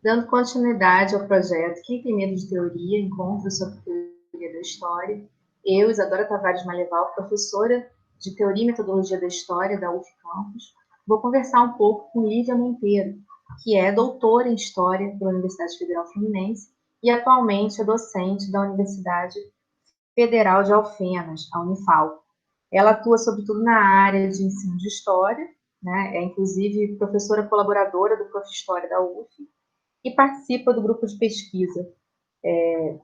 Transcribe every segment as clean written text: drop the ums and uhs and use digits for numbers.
Dando continuidade ao projeto Quem Tem Medo de Teoria, Encontros sobre Teoria da História, eu, Isadora Tavares Maleval, professora de Teoria e Metodologia da História da UF Campus, vou conversar um pouco com Lívia Monteiro, que é doutora em História pela Universidade Federal Fluminense e atualmente é docente da Universidade Federal de Alfenas, a Unifal. Ela atua sobretudo na área de ensino de História, né? É inclusive professora colaboradora do Prof. História da UF, e participa do grupo de pesquisa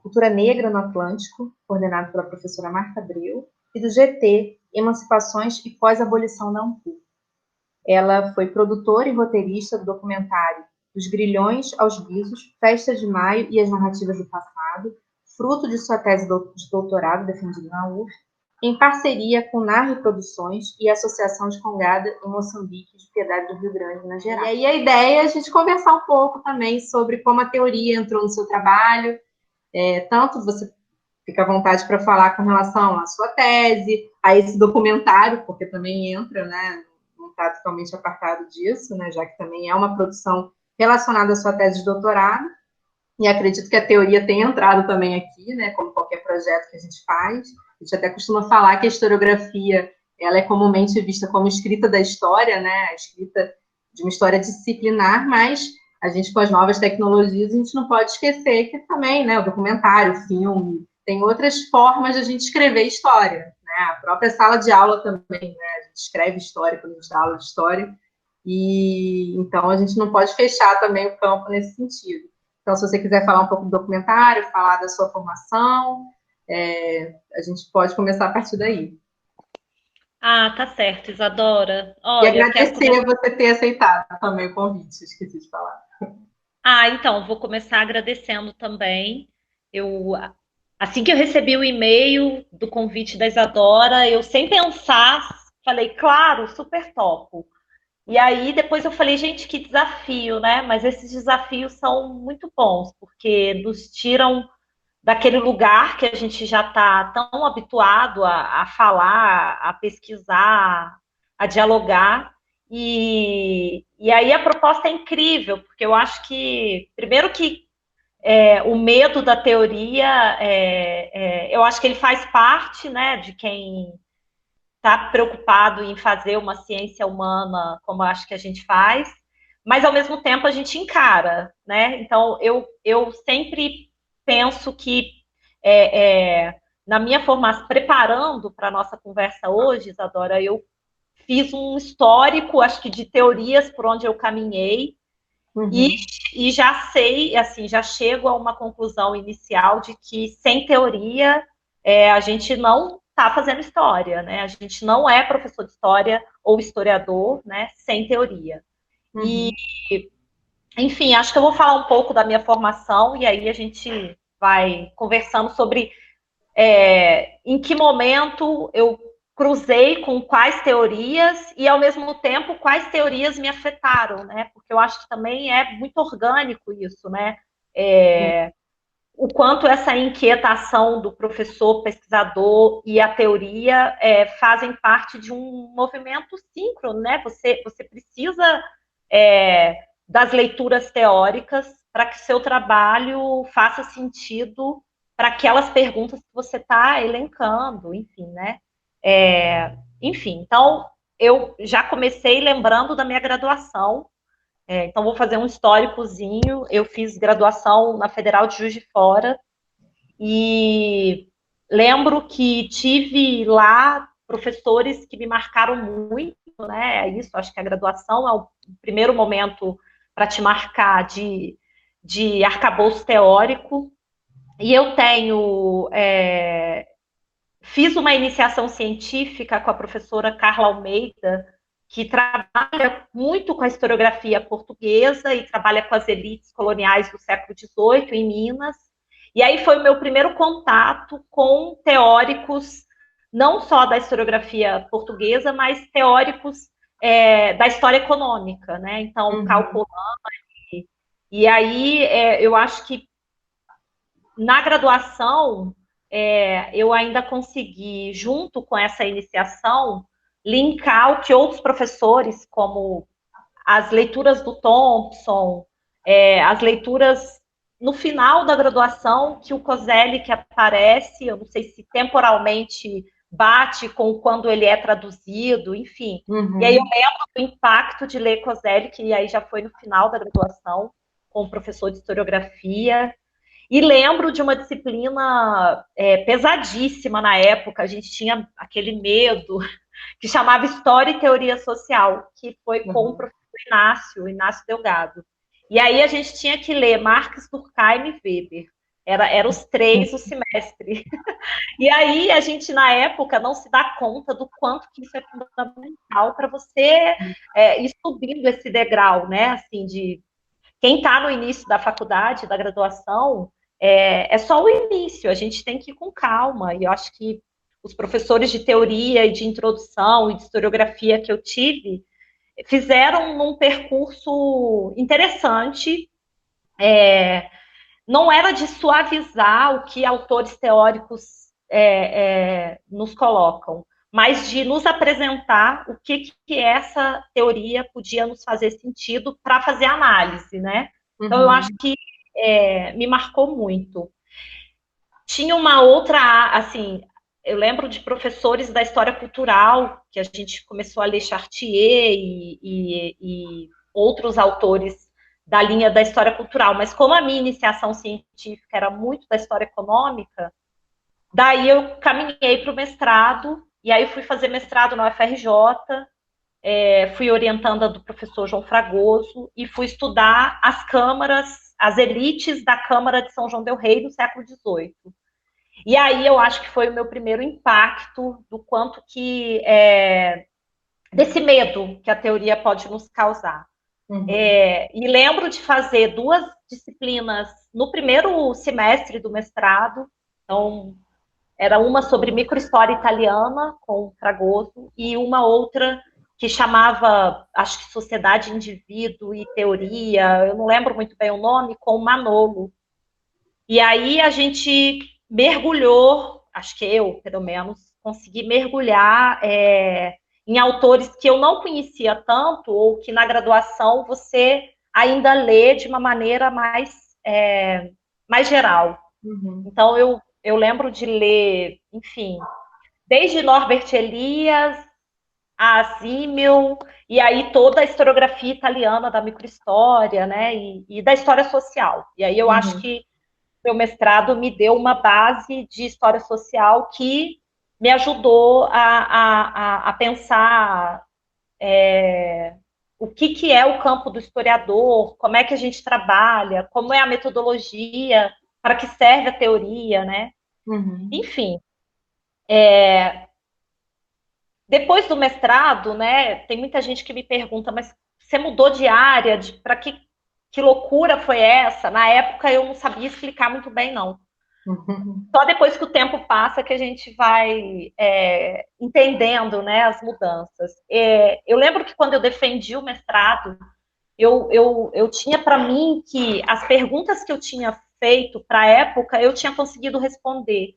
Cultura Negra no Atlântico, coordenado pela professora Marta Abreu, e do GT, Emancipações e Pós-Abolição na UNCUR. Ela foi produtora e roteirista do documentário Dos Grilhões aos Guizos, Festa de Maio e as Narrativas do Passado, fruto de sua tese de doutorado defendida na UF, em parceria com Narre Produções e a Associação de Congada em Moçambique, de Piedade do Rio Grande, Minas Gerais. E aí a ideia é a gente conversar um pouco também sobre como a teoria entrou no seu trabalho, tanto você fica à vontade para falar com relação à sua tese, a esse documentário, porque também entra, né, não está totalmente apartado disso, né, já que também é uma produção relacionada à sua tese de doutorado, e acredito que a teoria tem entrado também aqui, né, como qualquer projeto que a gente faz. A gente até costuma falar que a historiografia ela é comumente vista como escrita da história, né, a escrita de uma história disciplinar, mas a gente, com as novas tecnologias, a gente não pode esquecer que também, né, o documentário, o filme, tem outras formas de a gente escrever história, né, a própria sala de aula também, né, a gente escreve história quando a gente dá aula de história, e então a gente não pode fechar também o campo nesse sentido. Então, se você quiser falar um pouco do documentário, falar da sua formação, a gente pode começar a partir daí. Ah, tá certo, Isadora. E Olha, eu quero agradecer começar. você ter aceitado também o convite, esqueci de falar. Ah, então, vou começar agradecendo também. Eu, assim que eu recebi o e-mail do convite da Isadora, eu sem pensar, falei, claro, super topo. E aí depois eu falei, gente, que desafio, né? Mas esses desafios são muito bons, porque nos tiram daquele lugar que a gente já está tão habituado a falar, a pesquisar, a dialogar. E aí a proposta é incrível, porque eu acho que, primeiro que o medo da teoria, eu acho que ele faz parte, né, de quem está preocupado em fazer uma ciência humana como eu acho que a gente faz, mas ao mesmo tempo a gente encara, né? Então eu sempre penso que na minha formação, preparando para a nossa conversa hoje, Isadora, eu fiz um histórico, acho que de teorias por onde eu caminhei, e, Uhum. e já sei, assim, já chego a uma conclusão inicial de que sem teoria a gente não está fazendo história, né? A gente não é professor de história ou historiador, né? Sem teoria. E, Uhum. enfim, acho que eu vou falar um pouco da minha formação e aí a gente vai conversando sobre em que momento eu cruzei com quais teorias e, ao mesmo tempo, quais teorias me afetaram, né? Porque eu acho que também é muito orgânico isso, né? O quanto essa inquietação do professor, pesquisador e a teoria fazem parte de um movimento síncrono, né? Você precisa das leituras teóricas para que seu trabalho faça sentido para aquelas perguntas que você está elencando, enfim, né? Enfim, então eu já comecei lembrando da minha graduação, então vou fazer um históricozinho. Eu fiz graduação na Federal de Juiz de Fora e lembro que tive lá professores que me marcaram muito, né? É isso, acho que a graduação é o primeiro momento para te marcar de arcabouço teórico. E eu fiz uma iniciação científica com a professora Carla Almeida, que trabalha muito com a historiografia portuguesa e trabalha com as elites coloniais do século XVIII em Minas. E aí foi o meu primeiro contato com teóricos, não só da historiografia portuguesa, mas teóricos da história econômica, né? Então, Uhum. calculando. E aí eu acho que na graduação eu ainda consegui, junto com essa iniciação, linkar o que outros professores, como as leituras do Thompson, as leituras no final da graduação, que o Koselleck que aparece, eu não sei se temporalmente bate com quando ele é traduzido, enfim. Uhum. E aí eu lembro do impacto de ler Koselleck, que aí já foi no final da graduação, com o professor de historiografia. E lembro de uma disciplina pesadíssima na época, a gente tinha aquele medo, que chamava História e Teoria Social, que foi com o professor Inácio Delgado. E aí a gente tinha que ler Marx, Durkheim e Weber. Era os três o semestre. E aí a gente, na época, não se dá conta do quanto que isso é fundamental para você ir subindo esse degrau, né? Assim, de quem está no início da faculdade, da graduação, é só o início, a gente tem que ir com calma. E eu acho que os professores de teoria e de introdução e de historiografia que eu tive fizeram um percurso interessante. Não era de suavizar o que autores teóricos nos colocam, mas de nos apresentar o que essa teoria podia nos fazer sentido para fazer análise, né? Então, eu acho que me marcou muito. Tinha uma outra, assim, eu lembro de professores da história cultural, que a gente começou a ler Chartier e outros autores da linha da história cultural, mas como a minha iniciação científica era muito da história econômica, daí eu caminhei para o mestrado, e aí fui fazer mestrado na UFRJ, fui orientanda do professor João Fragoso, e fui estudar as câmaras, as elites da Câmara de São João del Rei do século XVIII. E aí eu acho que foi o meu primeiro impacto do quanto que desse medo que a teoria pode nos causar. E lembro de fazer 2 disciplinas no primeiro semestre do mestrado. Então, era uma sobre microhistória italiana, com Fragoso, e uma outra que chamava, acho que Sociedade, Indivíduo e Teoria, eu não lembro muito bem o nome, com Manolo. E aí a gente mergulhou, acho que eu, pelo menos, consegui mergulhar em autores que eu não conhecia tanto, ou que na graduação você ainda lê de uma maneira mais geral. Então, eu lembro de ler, enfim, desde Norbert Elias a Simmel, e aí toda a historiografia italiana da microhistória, né, e da história social. E aí eu acho que meu mestrado me deu uma base de história social que me ajudou a pensar o que é o campo do historiador, como é que a gente trabalha, como é a metodologia, para que serve a teoria, né? Enfim, depois do mestrado, né, tem muita gente que me pergunta, mas você mudou de área, para que loucura foi essa? Na época eu não sabia explicar muito bem, não. Só depois que o tempo passa que a gente vai entendendo, né, as mudanças. Eu lembro que quando eu defendi o mestrado, eu tinha para mim que as perguntas que eu tinha feito para a época, eu tinha conseguido responder.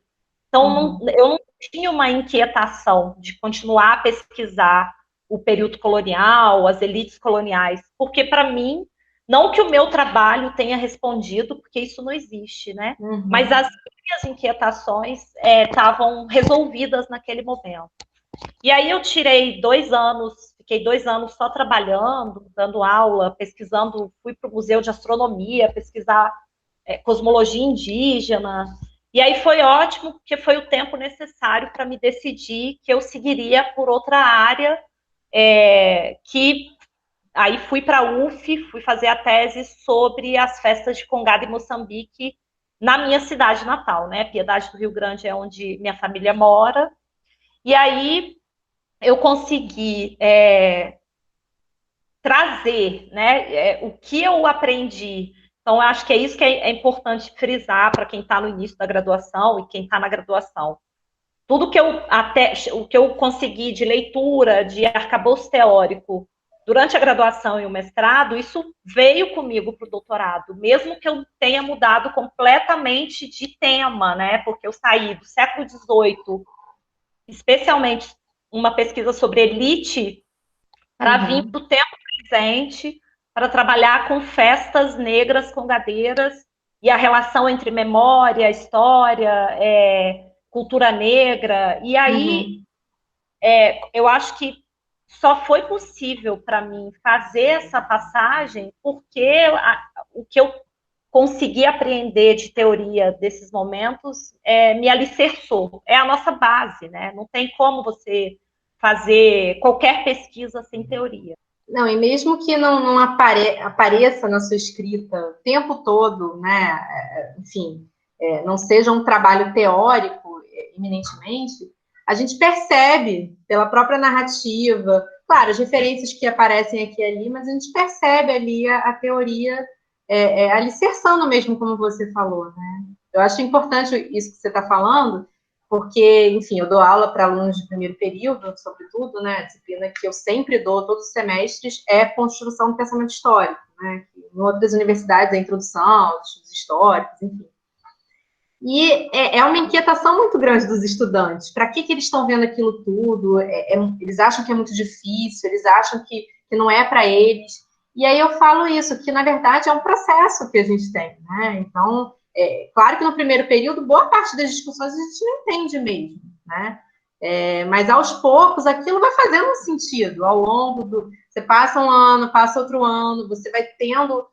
Então, eu não tinha uma inquietação de continuar a pesquisar o período colonial, as elites coloniais, porque para mim, não que o meu trabalho tenha respondido, porque isso não existe, né? Mas as minhas inquietações estavam resolvidas naquele momento. E aí eu tirei 2 anos, fiquei 2 anos só trabalhando, dando aula, pesquisando, fui para o Museu de Astronomia, pesquisar cosmologia indígena. E aí foi ótimo, porque foi o tempo necessário para me decidir que eu seguiria por outra área, que aí fui para a UF, fui fazer a tese sobre as festas de Congado em Moçambique, na minha cidade natal, né? Piedade do Rio Grande é onde minha família mora. E aí eu consegui trazer, né, o que eu aprendi. Então, eu acho que é isso que é importante frisar para quem está no início da graduação e quem está na graduação. Tudo que o que eu consegui de leitura, de arcabouço teórico durante a graduação e o mestrado, isso veio comigo para o doutorado, mesmo que eu tenha mudado completamente de tema, né? Porque eu saí do século XVIII, especialmente uma pesquisa sobre elite, para vir para o tempo presente, para trabalhar com festas negras congadeiras e a relação entre memória, história, cultura negra. E aí, eu acho que só foi possível para mim fazer essa passagem porque o que eu consegui aprender de teoria desses momentos me alicerçou. É a nossa base, né? Não tem como você fazer qualquer pesquisa sem teoria. Não, e mesmo que não apareça na sua escrita o tempo todo, né? Enfim, não seja um trabalho teórico, eminentemente, a gente percebe pela própria narrativa, claro, as referências que aparecem aqui e ali, mas a gente percebe ali a teoria alicerçando mesmo, como você falou, né? Eu acho importante isso que você está falando, porque, enfim, eu dou aula para alunos de primeiro período, sobretudo, né? A disciplina que eu sempre dou todos os semestres é construção do pensamento histórico, né? Em outras universidades, a introdução aos estudos históricos, enfim. E é uma inquietação muito grande dos estudantes. Para que eles estão vendo aquilo tudo? Eles acham que é muito difícil, eles acham que não é para eles. E aí eu falo isso, que na verdade é um processo que a gente tem, né? Então, claro que no primeiro período, boa parte das discussões a gente não entende mesmo, né? Mas aos poucos aquilo vai fazendo um sentido ao longo do. Você passa um ano, passa outro ano, você vai tendo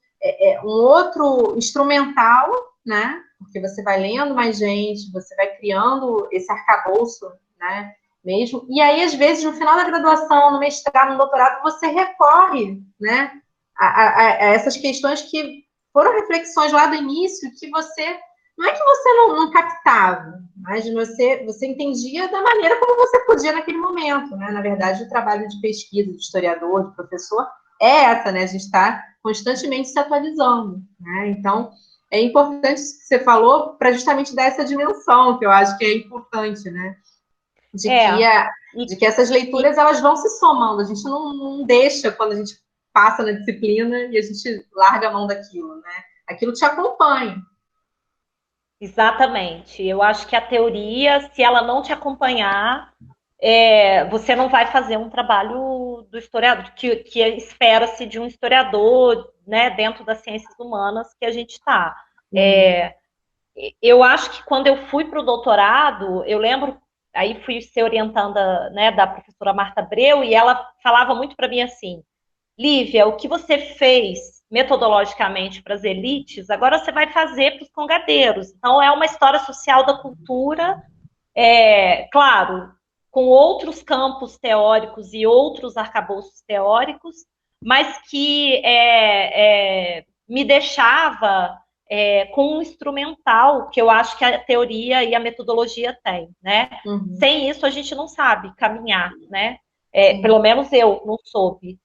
um outro instrumental, né? Porque você vai lendo mais gente, você vai criando esse arcabouço, né? Mesmo. E aí, às vezes, no final da graduação, no mestrado, no doutorado, você recorre, né? A essas questões que foram reflexões lá do início que você. Não é que você não captava, mas você entendia da maneira como você podia naquele momento, né? Na verdade, o trabalho de pesquisa, de historiador, de professor, é essa, né? A gente está constantemente se atualizando, né? Então, é importante isso que você falou para justamente dar essa dimensão, que eu acho que é importante, né? De que essas leituras elas vão se somando. A gente não deixa quando a gente passa na disciplina e a gente larga a mão daquilo, né? Aquilo te acompanha. Exatamente. Eu acho que a teoria, se ela não te acompanhar, você não vai fazer um trabalho do historiador, que espera-se de um historiador, né, dentro das ciências humanas que a gente está. Eu acho que quando eu fui para o doutorado, eu lembro, aí fui ser orientanda, né, da professora Marta Abreu, e ela falava muito para mim assim: Lívia, o que você fez metodologicamente para as elites, agora você vai fazer para os congadeiros. Então, é uma história social da cultura, claro, com outros campos teóricos e outros arcabouços teóricos, mas que me deixava com um instrumental que eu acho que a teoria e a metodologia têm, né? Sem isso, a gente não sabe caminhar, né? Pelo menos eu não soube.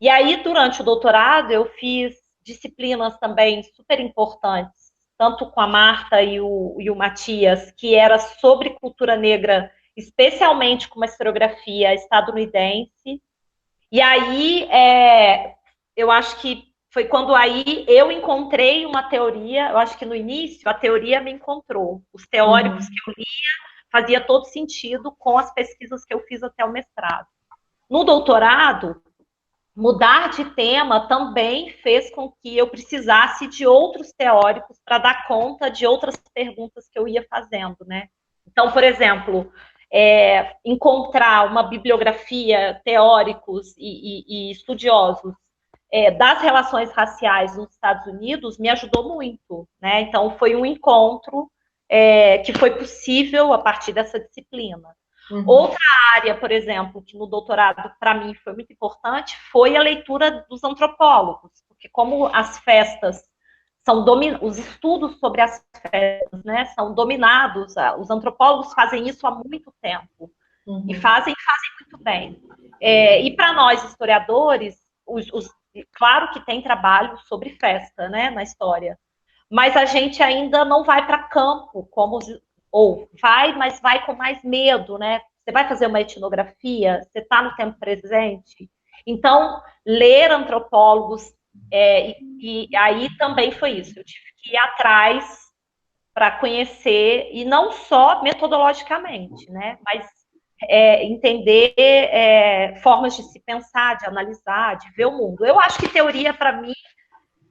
E aí, durante o doutorado, eu fiz disciplinas também super importantes, tanto com a Marta e o Matias, que era sobre cultura negra, especialmente com uma historiografia estadunidense. E aí, eu acho que foi quando aí eu encontrei uma teoria, eu acho que no início a teoria me encontrou. Os teóricos que eu lia fazia todo sentido com as pesquisas que eu fiz até o mestrado. No doutorado, mudar de tema também fez com que eu precisasse de outros teóricos para dar conta de outras perguntas que eu ia fazendo, né? Então, por exemplo, encontrar uma bibliografia, teóricos e estudiosos das relações raciais nos Estados Unidos me ajudou muito, né? Então, foi um encontro que foi possível a partir dessa disciplina. Outra área, por exemplo, que no doutorado para mim foi muito importante, foi a leitura dos antropólogos, porque como as festas são os estudos sobre as festas, né, são dominados, os antropólogos fazem isso há muito tempo e fazem muito bem. E para nós historiadores, claro que tem trabalho sobre festa, né, na história, mas a gente ainda não vai para campo como ou vai, mas vai com mais medo, né? Você vai fazer uma etnografia, você está no tempo presente. Então, ler antropólogos, e aí também foi isso. Eu tive que ir atrás para conhecer, e não só metodologicamente, né? Mas entender formas de se pensar, de analisar, de ver o mundo. Eu acho que teoria, para mim,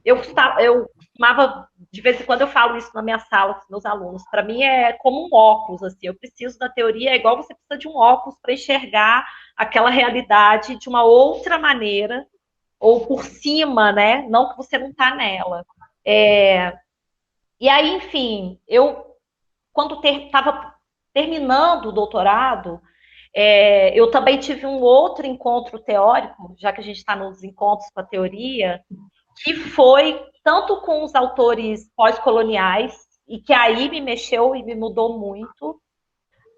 eu costumava, de vez em quando eu falo isso na minha sala com os meus alunos, para mim é como um óculos, assim, eu preciso da teoria, é igual você precisa de um óculos para enxergar aquela realidade de uma outra maneira, ou por cima, né? Não que você não está nela. E aí, enfim, quando estava terminando o doutorado, eu também tive um outro encontro teórico, já que a gente está nos encontros com a teoria, que foi tanto com os autores pós-coloniais, e que aí me mexeu e me mudou muito,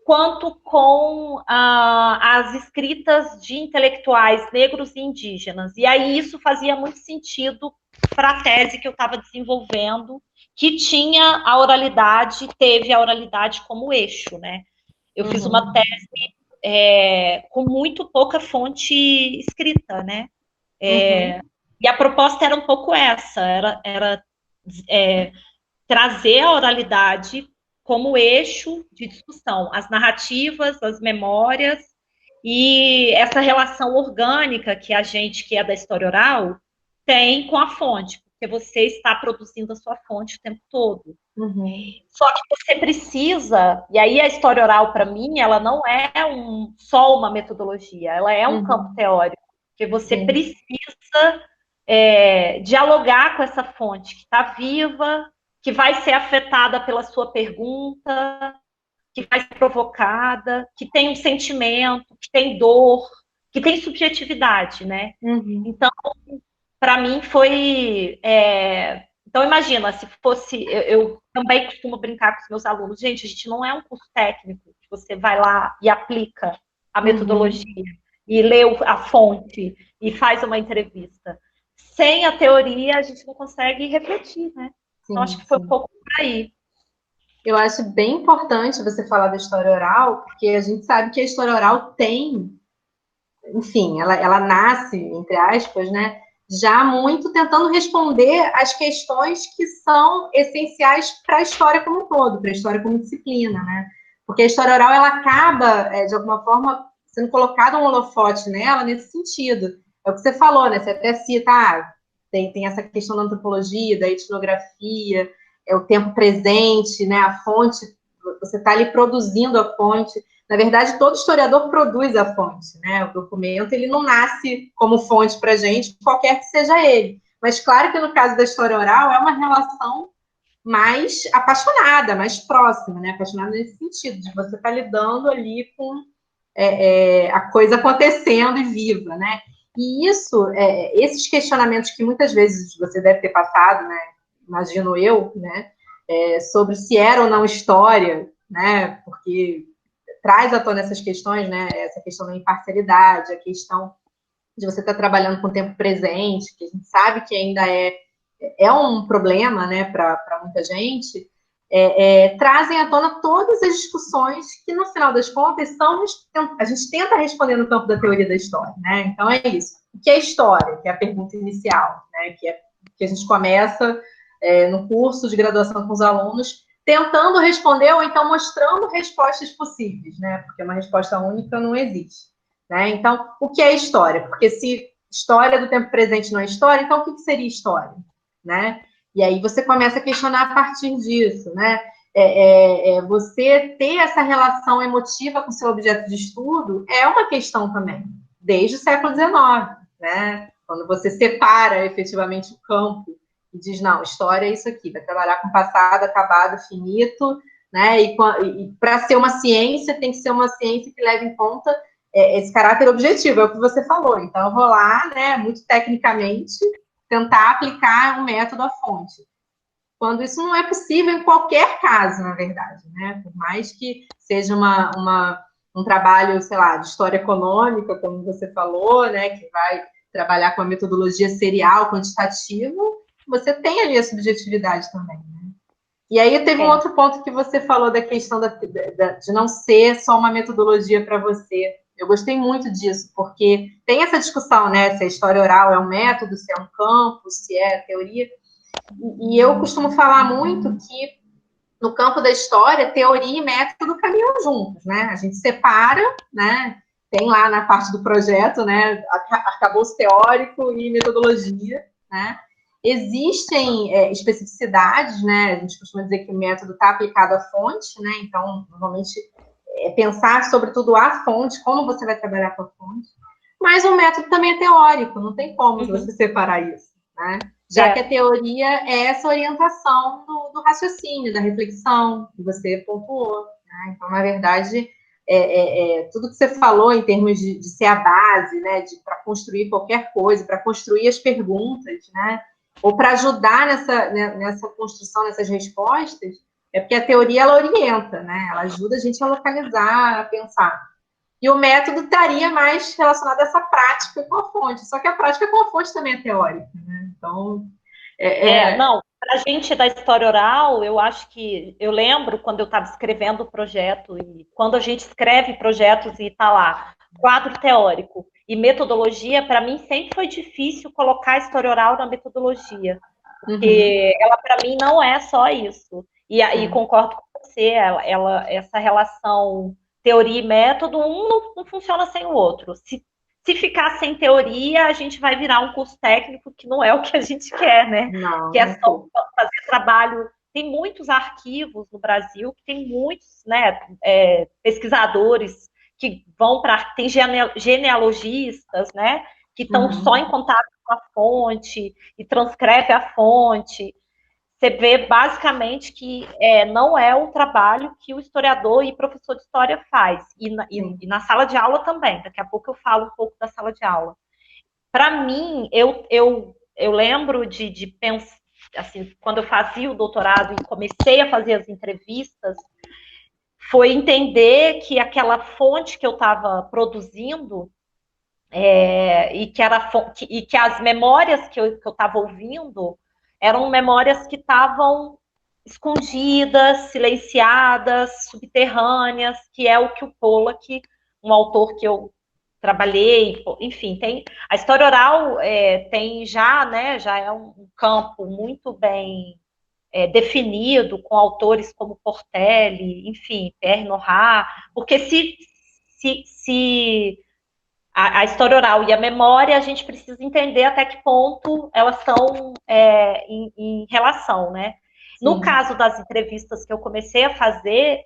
quanto com as escritas de intelectuais negros e indígenas. E aí isso fazia muito sentido para a tese que eu estava desenvolvendo, que tinha a oralidade, teve a oralidade como eixo, né? Eu fiz uma tese com muito pouca fonte escrita, né? E a proposta era um pouco essa, era trazer a oralidade como eixo de discussão, as narrativas, as memórias e essa relação orgânica que a gente que é da história oral tem com a fonte, porque você está produzindo a sua fonte o tempo todo. Só que você precisa, e aí a história oral, para mim, ela não é só uma metodologia, ela é um campo teórico, porque você precisa dialogar com essa fonte que está viva, que vai ser afetada pela sua pergunta, que vai ser provocada, que tem um sentimento, que tem dor, que tem subjetividade, né? Então, para mim foi. Então, imagina, se fosse. Eu também costumo brincar com os meus alunos, gente, a gente não é um curso técnico que você vai lá e aplica a metodologia e lê a fonte e faz uma entrevista. Sem a teoria, a gente não consegue refletir, né? Então, acho que foi um pouco por aí. Eu acho bem importante você falar da história oral, porque a gente sabe que a história oral tem, enfim, ela nasce, entre aspas, né, já muito tentando responder às questões que são essenciais para a história como um todo, para a história como disciplina, né? Porque a história oral, ela acaba, de alguma forma, sendo colocado um holofote nela nesse sentido. É o que você falou, né? Você até cita, tem essa questão da antropologia, da etnografia, é o tempo presente, né? A fonte, você está ali produzindo a fonte. Na verdade, todo historiador produz a fonte, né? O documento, ele não nasce como fonte para a gente, qualquer que seja ele. Mas, claro que no caso da história oral, é uma relação mais apaixonada, mais próxima, né? Apaixonada nesse sentido, de você estar lidando ali com a coisa acontecendo e viva, né? E isso, esses questionamentos que muitas vezes você deve ter passado, né? Imagino eu, né? Sobre se era ou não história, né? Porque traz à tona essas questões, né? Essa questão da imparcialidade, a questão de você estar trabalhando com o tempo presente, que a gente sabe que ainda é um problema, né, para muita gente, trazem à tona todas as discussões que, no final das contas, a gente tenta responder no campo da teoria da história, né? Então é isso. O que é história? Que é a pergunta inicial, né? Que a gente começa no curso de graduação com os alunos, tentando responder ou então mostrando respostas possíveis, né? Porque uma resposta única não existe, né? Então, o que é história? Porque se história do tempo presente não é história, então o que seria história, né? E aí você começa a questionar a partir disso, né? Você ter essa relação emotiva com o seu objeto de estudo é uma questão também, desde o século XIX, né? Quando você separa efetivamente o campo e diz, não, história é isso aqui, vai trabalhar com passado, acabado, finito, né? E para ser uma ciência, tem que ser uma ciência que leve em conta esse caráter objetivo, é o que você falou. Então, eu vou lá, né, muito tecnicamente, tentar aplicar um método à fonte. Quando isso não é possível em qualquer caso, na verdade, né? Por mais que seja um trabalho, sei lá, de história econômica, como você falou, né, que vai trabalhar com a metodologia serial, quantitativa, você tem ali a subjetividade também, né? E aí teve um outro ponto que você falou da questão de não ser só uma metodologia para você. Eu gostei muito disso, porque tem essa discussão, né? Se a história oral é um método, se é um campo, se é teoria. E eu costumo falar muito que no campo da história, teoria e método caminham juntos, né? A gente separa, né? Tem lá na parte do projeto, né? Arcabouço teórico e metodologia, né? Existem especificidades, né? A gente costuma dizer que o método está aplicado à fonte, né? Então, normalmente, pensar sobretudo a fonte, como você vai trabalhar com a fonte. Mas o método também é teórico, não tem como você separar isso, né? Já que a teoria é essa orientação do raciocínio, da reflexão, que você pontuou. Né? Então, na verdade, tudo que você falou em termos de ser a base, né, para construir qualquer coisa, para construir as perguntas, né, ou para ajudar nessa construção, nessas respostas, é porque a teoria ela orienta, né, ela ajuda a gente a localizar, a pensar. E o método estaria mais relacionado a essa prática com a fonte, só que a prática com a fonte também é teórica, né? Então, não, para a gente da história oral, eu acho que, eu lembro quando eu estava escrevendo o projeto, e quando a gente escreve projetos e está lá, quadro teórico e metodologia, para mim sempre foi difícil colocar a história oral na metodologia, porque ela, para mim, não é só isso. E aí concordo com você, essa relação teoria e método, um não funciona sem o outro. Se ficar sem teoria, a gente vai virar um curso técnico que não é o que a gente quer, né? Não, que é só fazer trabalho. Tem muitos arquivos no Brasil, que tem muitos, né, pesquisadores que vão para... Tem genealogistas, né, que estão só em contato com a fonte e transcreve a fonte. Você vê basicamente que não é o trabalho que o historiador e professor de história faz. E na sala de aula também. Daqui a pouco eu falo um pouco da sala de aula. Para mim, eu lembro de pensar, assim, quando eu fazia o doutorado e comecei a fazer as entrevistas, foi entender que aquela fonte que eu estava produzindo e que as memórias que eu estava ouvindo eram memórias que estavam escondidas, silenciadas, subterrâneas, que é o que o Pollack, um autor que eu trabalhei, enfim, tem a história oral tem já, né, já é um campo muito bem definido, com autores como Portelli, enfim, Pierre Nora, porque se a história oral e a memória, a gente precisa entender até que ponto elas estão em relação, né? No caso das entrevistas que eu comecei a fazer,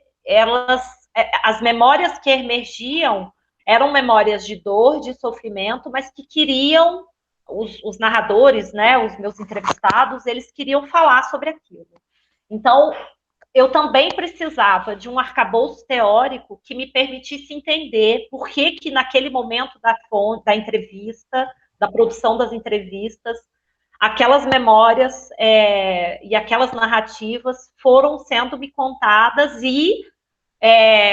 as memórias que emergiam eram memórias de dor, de sofrimento, mas que queriam, os narradores, né, os meus entrevistados, eles queriam falar sobre aquilo. Então, eu também precisava de um arcabouço teórico que me permitisse entender por que naquele momento da entrevista, da produção das entrevistas, aquelas memórias e aquelas narrativas foram sendo me contadas e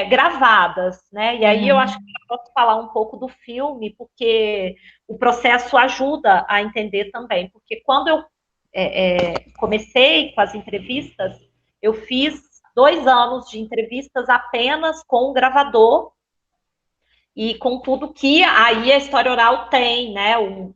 gravadas, né? E aí eu acho que eu posso falar um pouco do filme, porque o processo ajuda a entender também, porque quando eu comecei com as entrevistas, eu fiz 2 anos de entrevistas apenas com o gravador e com tudo que aí a história oral tem, né? O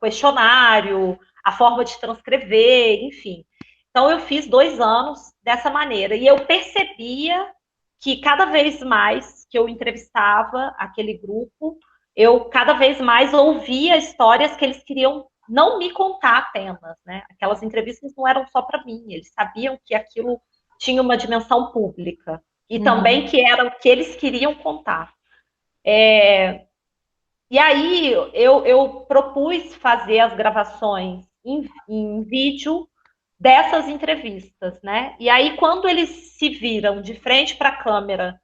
questionário, a forma de transcrever, enfim. Então, eu fiz 2 anos dessa maneira. E eu percebia que cada vez mais que eu entrevistava aquele grupo, eu cada vez mais ouvia histórias que eles queriam não me contar apenas, né? Aquelas entrevistas não eram só para mim, eles sabiam que aquilo tinha uma dimensão pública e também que era o que eles queriam contar. E aí eu propus fazer as gravações em vídeo dessas entrevistas, né? E aí, quando eles se viram de frente para a câmera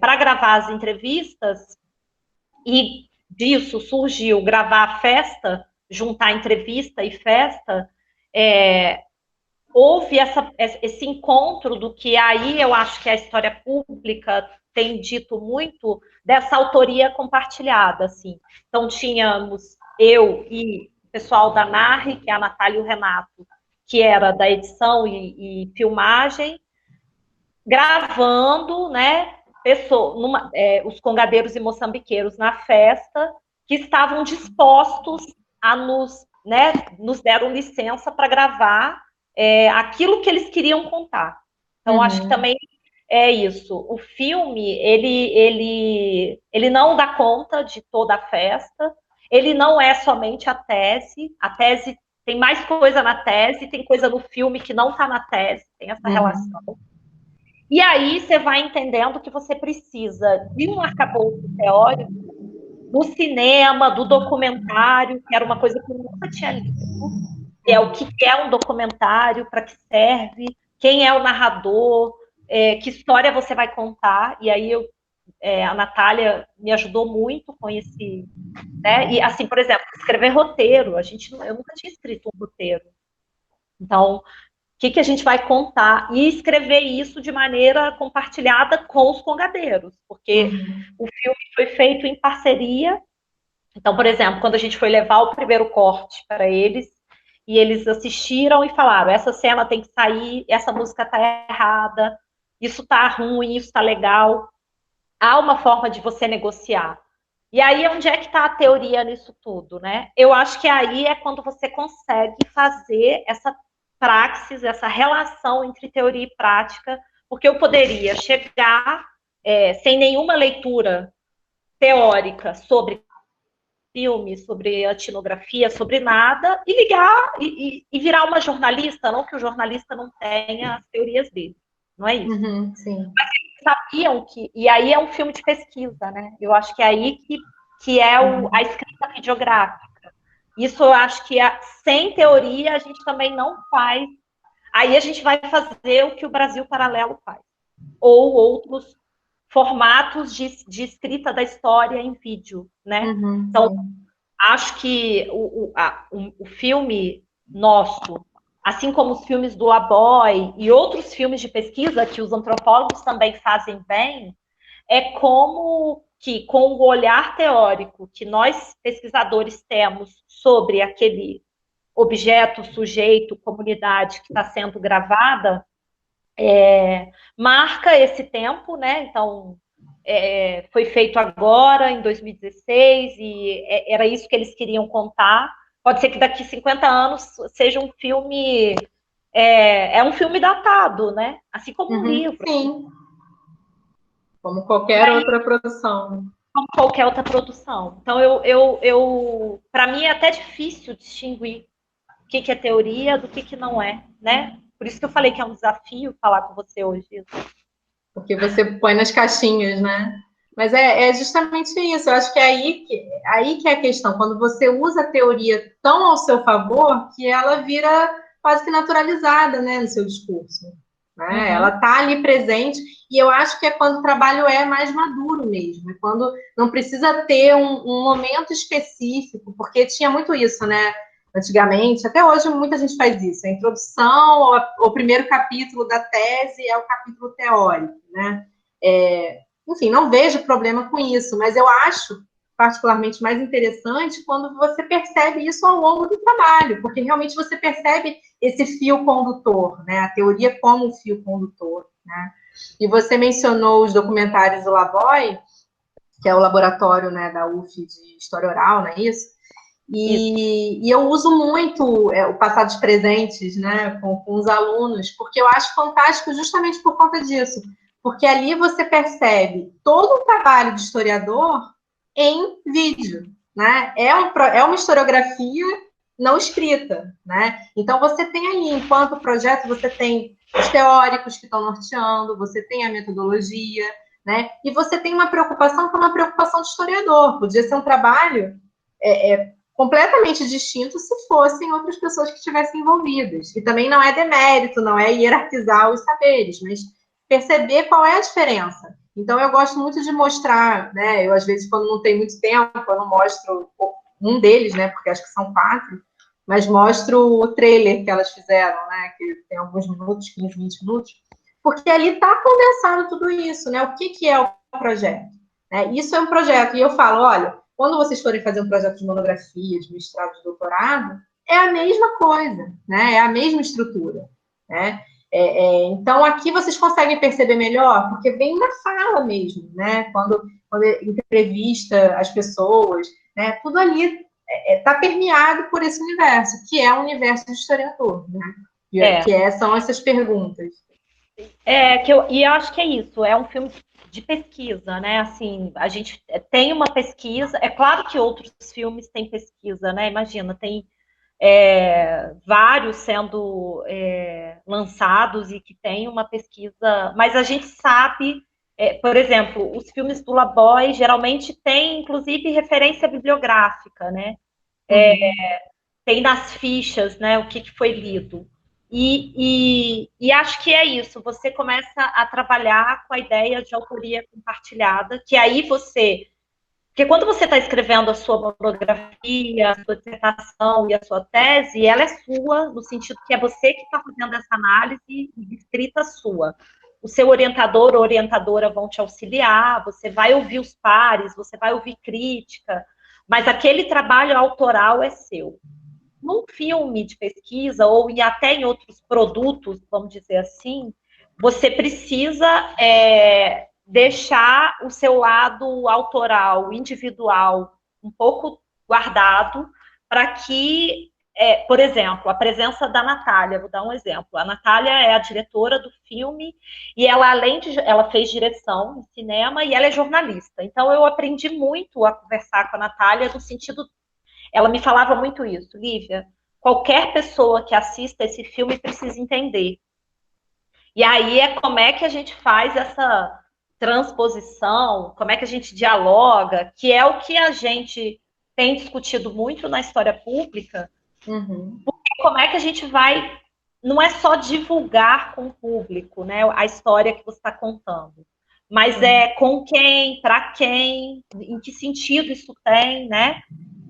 para gravar as entrevistas, e disso surgiu gravar a festa, juntar entrevista e festa, houve esse encontro do que aí eu acho que a história pública tem dito muito dessa autoria compartilhada, assim. Então, tínhamos eu e o pessoal da NARRE, que é a Natália e o Renato, que era da edição e filmagem, gravando, né, os congadeiros e moçambiqueiros na festa, que estavam dispostos a nos deram licença para gravar aquilo que eles queriam contar. Então, acho que também é isso. O filme, ele não dá conta de toda a festa, ele não é somente a tese tem mais coisa na tese, tem coisa no filme que não está na tese, tem essa relação. E aí você vai entendendo que você precisa de um arcabouço teórico do cinema, do documentário, que era uma coisa que eu nunca tinha lido, que é o que é um documentário, para que serve, quem é o narrador, que história você vai contar. E aí a Natália me ajudou muito com esse... Né? E assim, por exemplo, escrever roteiro. Eu nunca tinha escrito um roteiro. Então, o que a gente vai contar? E escrever isso de maneira compartilhada com os congadeiros, porque o filme foi feito em parceria. Então, por exemplo, quando a gente foi levar o primeiro corte para eles, e eles assistiram e falaram, essa cena tem que sair, essa música está errada, isso está ruim, isso está legal. Há uma forma de você negociar. E aí, onde é que está a teoria nisso tudo, né? Eu acho que aí é quando você consegue fazer essa praxis, essa relação entre teoria e prática, porque eu poderia chegar sem nenhuma leitura teórica sobre filme, sobre etnografia, sobre nada, e ligar e virar uma jornalista, não que o jornalista não tenha as teorias dele, não é isso. Sim. Mas eles sabiam que... E aí é um filme de pesquisa, né? Eu acho que é aí que é a escrita videográfica. Isso eu acho que sem teoria a gente também não faz. Aí a gente vai fazer o que o Brasil Paralelo faz. Ou outros formatos de escrita da história em vídeo, né? Então, acho que o filme nosso, assim como os filmes do Laboy e outros filmes de pesquisa que os antropólogos também fazem bem, é como que, com o olhar teórico que nós pesquisadores temos sobre aquele objeto, sujeito, comunidade que está sendo gravada, marca esse tempo, né? Então, foi feito agora, em 2016, e era isso que eles queriam contar. Pode ser que daqui 50 anos seja um filme... É um filme datado, né? Assim como um livro. Sim. Como qualquer outra produção. Como qualquer outra produção. Então, para mim é até difícil distinguir o que é teoria do que não é, né? Por isso que eu falei que é um desafio falar com você hoje. Porque você põe nas caixinhas, né? Mas é justamente isso. Eu acho que é aí que é a questão. Quando você usa a teoria tão ao seu favor que ela vira quase que naturalizada, né, no seu discurso. Né? Ela está ali presente. E eu acho que é quando o trabalho é mais maduro mesmo. É quando não precisa ter um momento específico, porque tinha muito isso, né? Antigamente, até hoje muita gente faz isso. A introdução, o primeiro capítulo da tese é o capítulo teórico, né? Enfim, não vejo problema com isso, mas eu acho particularmente mais interessante quando você percebe isso ao longo do trabalho, porque realmente você percebe esse fio condutor, né? A teoria como um fio condutor, né? E você mencionou os documentários do Lavoie, que é o laboratório, né, da UF de História Oral, não é isso? E eu uso muito o Passados Presentes, né, com os alunos, porque eu acho fantástico justamente por conta disso. Porque ali você percebe todo o trabalho de historiador em vídeo, né? É uma historiografia não escrita, né? Então você tem ali, enquanto projeto, você tem os teóricos que estão norteando, você tem a metodologia, né? E você tem uma preocupação que é uma preocupação de historiador. Podia ser um trabalho completamente distinto se fossem outras pessoas que estivessem envolvidas. E também não é demérito, não é hierarquizar os saberes, mas perceber qual é a diferença. Então, eu gosto muito de mostrar, né? Eu, às vezes, quando não tem muito tempo, eu não mostro um deles, né? Porque acho que são 4, mas mostro o trailer que elas fizeram, né? Que tem alguns minutos, 15, 20 minutos, porque ali está condensado tudo isso, né? O que é o projeto? Né? Isso é um projeto, e eu falo, olha, quando vocês forem fazer um projeto de monografia, de mestrado, de doutorado, é a mesma coisa, né? É a mesma estrutura, né? Então, aqui vocês conseguem perceber melhor, porque vem da fala mesmo, né? Quando entrevista as pessoas, né? Tudo ali está permeado por esse universo, que é o universo do historiador, né? São essas perguntas. E eu acho que é isso, é um filme de pesquisa, né? Assim, a gente tem uma pesquisa, é claro que outros filmes têm pesquisa, né? Imagina, tem vários sendo lançados e que tem uma pesquisa, mas a gente sabe, por exemplo, os filmes do Laboy geralmente têm, inclusive, referência bibliográfica, né? Tem nas fichas, né, o que foi lido. E acho que é isso, você começa a trabalhar com a ideia de autoria compartilhada, que aí você... Porque quando você está escrevendo a sua monografia, a sua dissertação e a sua tese, ela é sua, no sentido que é você que está fazendo essa análise e escrita sua. O seu orientador ou orientadora vão te auxiliar, você vai ouvir os pares, você vai ouvir crítica, mas aquele trabalho autoral é seu. Num filme de pesquisa, ou até em outros produtos, vamos dizer assim, você precisa deixar o seu lado autoral, individual, um pouco guardado, para que, por exemplo, a presença da Natália, vou dar um exemplo. A Natália é a diretora do filme e ela, ela fez direção em cinema e ela é jornalista. Então, eu aprendi muito a conversar com a Natália no sentido... Ela me falava muito isso, Lívia, qualquer pessoa que assista esse filme precisa entender. E aí como é que a gente faz essa transposição, como é que a gente dialoga, que é o que a gente tem discutido muito na história pública, porque como é que a gente vai... Não é só divulgar com o público, né, a história que você está contando, mas com quem, para quem, em que sentido isso tem, né?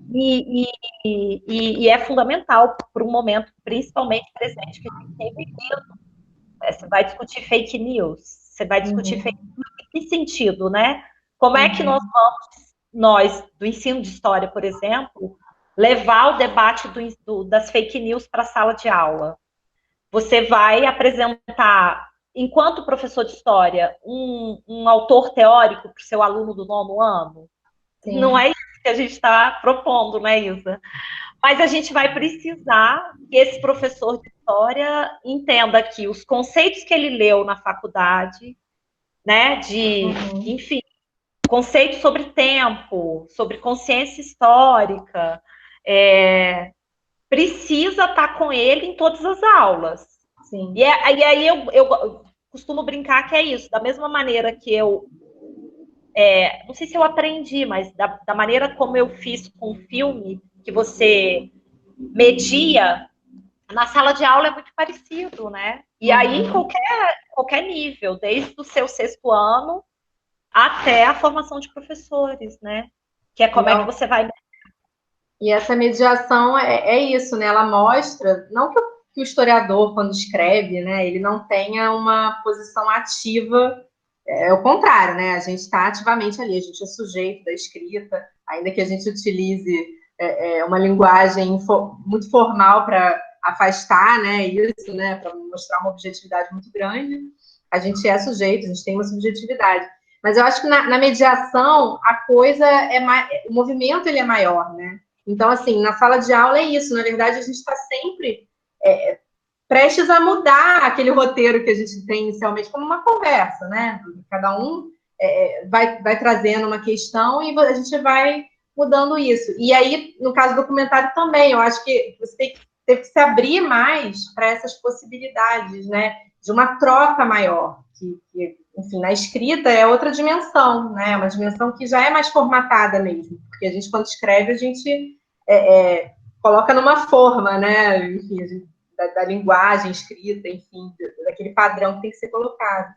E é fundamental para um momento, principalmente presente, que a gente tem vivido. Você vai discutir fake news, você vai discutir fake news em que sentido, né? Como é que nós, do ensino de história, por exemplo, levar o debate das fake news para a sala de aula? Você vai apresentar, enquanto professor de história, um autor teórico para o seu aluno do 9º ano? Sim. Não é isso que a gente está propondo, né, Isa? Mas a gente vai precisar que esse professor de história entenda que os conceitos que ele leu na faculdade, né, enfim, conceitos sobre tempo, sobre consciência histórica, precisa estar com ele em todas as aulas. Sim. E aí eu costumo brincar que é isso, da mesma maneira que eu não sei se eu aprendi, mas da maneira como eu fiz com o filme, que você media, na sala de aula é muito parecido, né? E aí em qualquer nível, desde o seu 6º ano até a formação de professores, né? Que é como é que você vai... E essa mediação é isso, né? Ela mostra, não que o historiador, quando escreve, né, ele não tenha uma posição ativa. É o contrário, né? A gente está ativamente ali, a gente é sujeito da escrita, ainda que a gente utilize uma linguagem muito formal para afastar, né, isso, né, para mostrar uma objetividade muito grande. A gente é sujeito, a gente tem uma subjetividade. Mas eu acho que na mediação a coisa o movimento ele é maior, né? Então, assim, na sala de aula é isso. Na verdade, a gente está sempre prestes a mudar aquele roteiro que a gente tem inicialmente como uma conversa, né? Cada um vai trazendo uma questão e a gente vai mudando isso. E aí, no caso do documentário também, eu acho que você teve que se abrir mais para essas possibilidades, né? De uma troca maior, que, enfim, na escrita é outra dimensão, né? Uma dimensão que já é mais formatada mesmo, porque a gente, quando escreve, a gente coloca numa forma, né? Enfim, a gente, da linguagem escrita, enfim, daquele padrão que tem que ser colocado.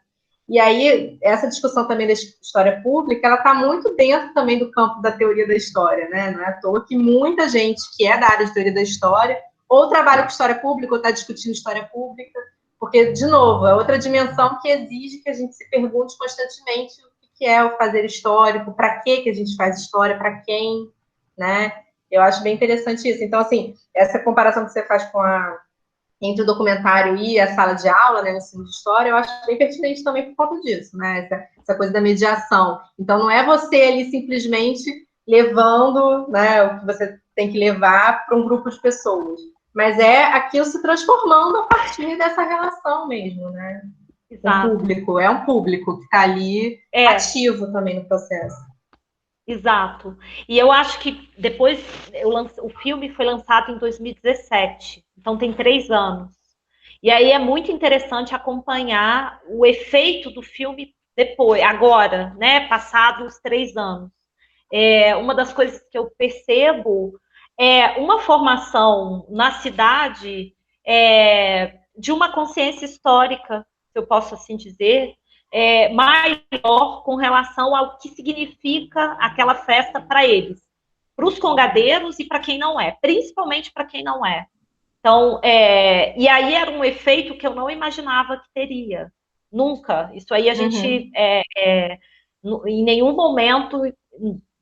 E aí, essa discussão também da história pública, ela está muito dentro também do campo da teoria da história, né? Não é à toa que muita gente que é da área de teoria da história ou trabalha com história pública ou está discutindo história pública, porque, de novo, é outra dimensão que exige que a gente se pergunte constantemente o que é o fazer histórico, para que a gente faz história, para quem, né? Eu acho bem interessante isso. Então, assim, essa comparação que você faz entre o documentário e a sala de aula, né, no ensino de história, eu acho bem pertinente também por conta disso, né, essa coisa da mediação. Então, não é você ali simplesmente levando, né, o que você tem que levar para um grupo de pessoas, mas é aquilo se transformando a partir dessa relação mesmo, né? Exato. O público, é um público que está ali ativo também no processo. Exato. E eu acho que depois o filme foi lançado em 2017, então tem 3 anos. E aí é muito interessante acompanhar o efeito do filme depois, agora, né? Passados 3 anos. Uma das coisas que eu percebo é uma formação na cidade de uma consciência histórica, se eu posso assim dizer, maior com relação ao que significa aquela festa para eles, para os congadeiros e para quem não é, principalmente para quem não é. Então, e aí era um efeito que eu não imaginava que teria, nunca. Isso aí a gente, em nenhum momento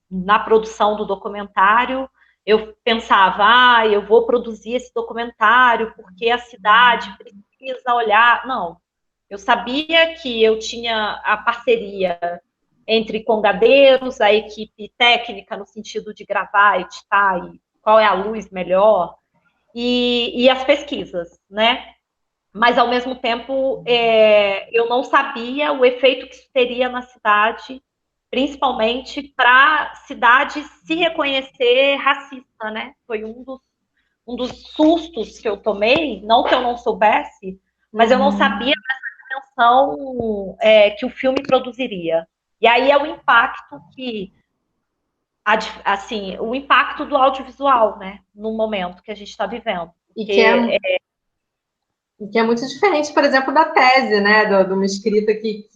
na produção do documentário, eu pensava, eu vou produzir esse documentário porque a cidade precisa olhar. Não, eu sabia que eu tinha a parceria entre congadeiros, a equipe técnica no sentido de gravar, editar, e qual é a luz melhor, e as pesquisas, né? Mas, ao mesmo tempo, eu não sabia o efeito que isso teria na cidade, principalmente para a cidade se reconhecer racista, né? Foi um dos sustos que eu tomei, não que eu não soubesse, mas eu não sabia dessa dimensão que o filme produziria. E aí é o impacto assim, o impacto do audiovisual, né? No momento que a gente está vivendo. E que é muito diferente, por exemplo, da tese, né? De uma escrita que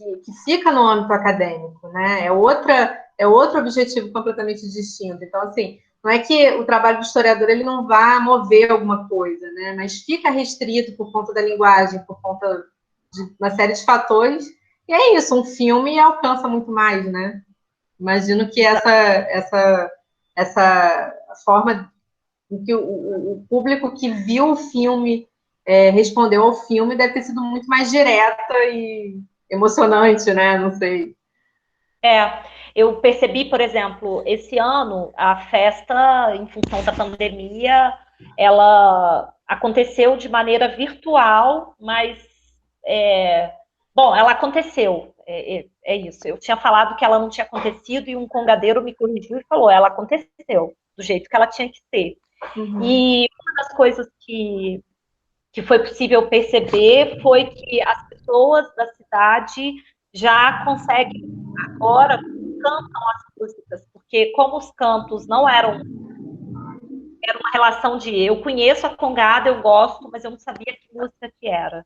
fica no âmbito acadêmico, né? É outro objetivo completamente distinto. Então, assim, não é que o trabalho do historiador ele não vá mover alguma coisa, né? Mas fica restrito por conta da linguagem, por conta de uma série de fatores. E é isso, um filme alcança muito mais, né? Imagino que essa forma em que o público que viu o filme respondeu ao filme deve ter sido muito mais direta e emocionante, né? Não sei. Eu percebi, por exemplo, esse ano a festa, em função da pandemia, ela aconteceu de maneira virtual, mas bom, ela aconteceu. É isso. Eu tinha falado que ela não tinha acontecido e um congadeiro me corrigiu e falou: ela aconteceu do jeito que ela tinha que ser. Uhum. E uma das coisas que foi possível perceber foi que as pessoas da cidade já conseguem agora cantam as músicas, porque como os cantos não era uma relação de eu conheço a Congada, eu gosto, mas eu não sabia que música que era.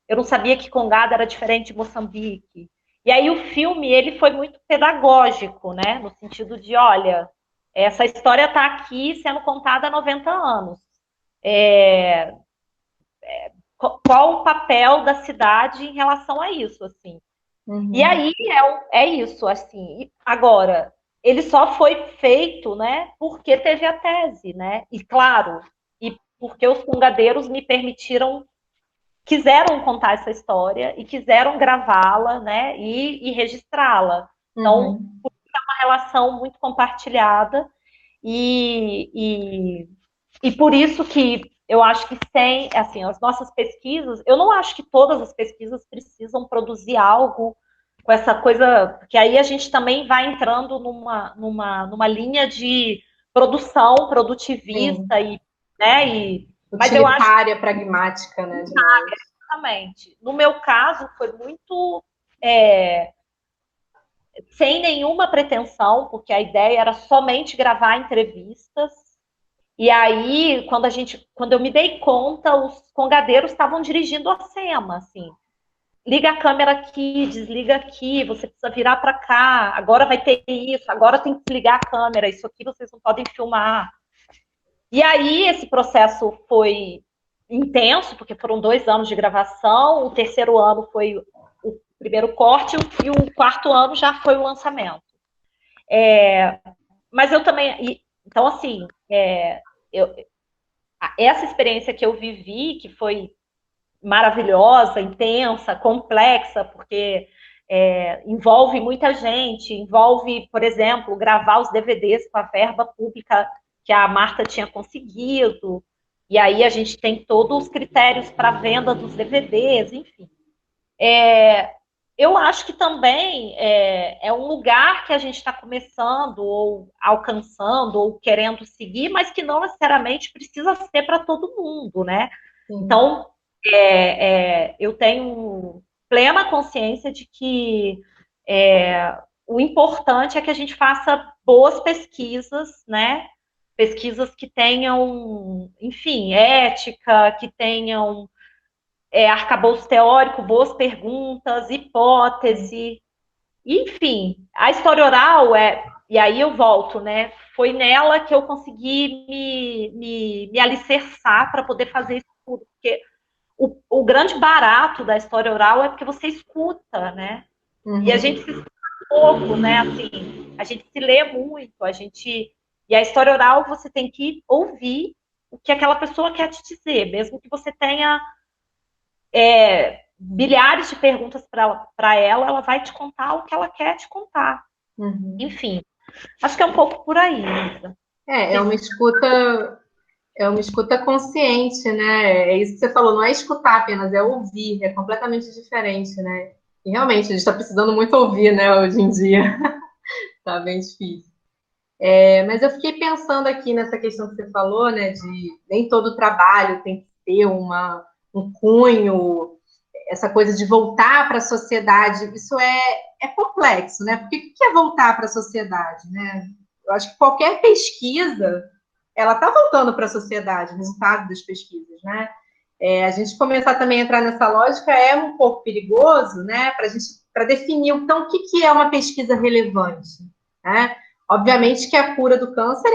Eu não sabia que Congada era diferente de Moçambique. E aí o filme ele foi muito pedagógico, né? No sentido de, olha, essa história está aqui sendo contada há 90 anos. Qual o papel da cidade em relação a isso, assim? Uhum. E aí é isso, assim. Agora, ele só foi feito, né, porque teve a tese, né? E claro, e porque os congadeiros me permitiram, quiseram contar essa história e quiseram gravá-la, né, e registrá-la. Então, é uma relação muito compartilhada e por isso que eu acho que sem, assim, as nossas pesquisas, eu não acho que todas as pesquisas precisam produzir algo com essa coisa, porque aí a gente também vai entrando numa linha de produção produtivista mas eu acho utilitária, pragmática, né? exatamente. No meu caso, foi muito sem nenhuma pretensão, porque a ideia era somente gravar entrevistas. E aí, quando eu me dei conta, os congadeiros estavam dirigindo a SEMA, assim. Liga a câmera aqui, desliga aqui, você precisa virar para cá, agora vai ter isso, agora tem que desligar a câmera, isso aqui vocês não podem filmar. E aí esse processo foi intenso, porque foram 2 anos de gravação, o terceiro ano foi o primeiro corte e o quarto ano já foi o lançamento. Mas eu também, então assim, essa experiência que eu vivi, que foi maravilhosa, intensa, complexa, porque envolve muita gente, envolve, por exemplo, gravar os DVDs com a verba pública que a Marta tinha conseguido, E aí a gente tem todos os critérios para venda dos DVDs, enfim. Eu acho que também é um lugar que a gente está começando, ou alcançando, ou querendo seguir, mas que não necessariamente precisa ser para todo mundo, né? Sim. Então, eu tenho plena consciência de que o importante é que a gente faça boas pesquisas, né? Pesquisas que tenham, enfim, ética, que tenham arcabouço teórico, boas perguntas, hipótese, enfim. A história oral e aí eu volto, né? Foi nela que eu consegui me alicerçar para poder fazer isso tudo, porque o grande barato da história oral é porque você escuta, né? E a gente se escuta pouco, né? Assim, a gente se lê muito, e a história oral você tem que ouvir o que aquela pessoa quer te dizer, mesmo que você tenha bilhares de perguntas para ela, ela vai te contar o que ela quer te contar. Enfim, acho que é um pouco por aí, Lisa. É uma escuta consciente, né? É isso que você falou, não é escutar apenas, é ouvir, é completamente diferente, né? E realmente, a gente está precisando muito ouvir, né, hoje em dia. Tá bem difícil. Mas eu fiquei pensando aqui nessa questão que você falou, né, de nem todo trabalho tem que ter um cunho, essa coisa de voltar para a sociedade, isso é complexo, né? Porque o que é voltar para a sociedade, né? Eu acho que qualquer pesquisa ela está voltando para a sociedade, o resultado das pesquisas, né? A gente começar também a entrar nessa lógica é um pouco perigoso, né? Para definir, então, o que é uma pesquisa relevante, né? Obviamente que a cura do câncer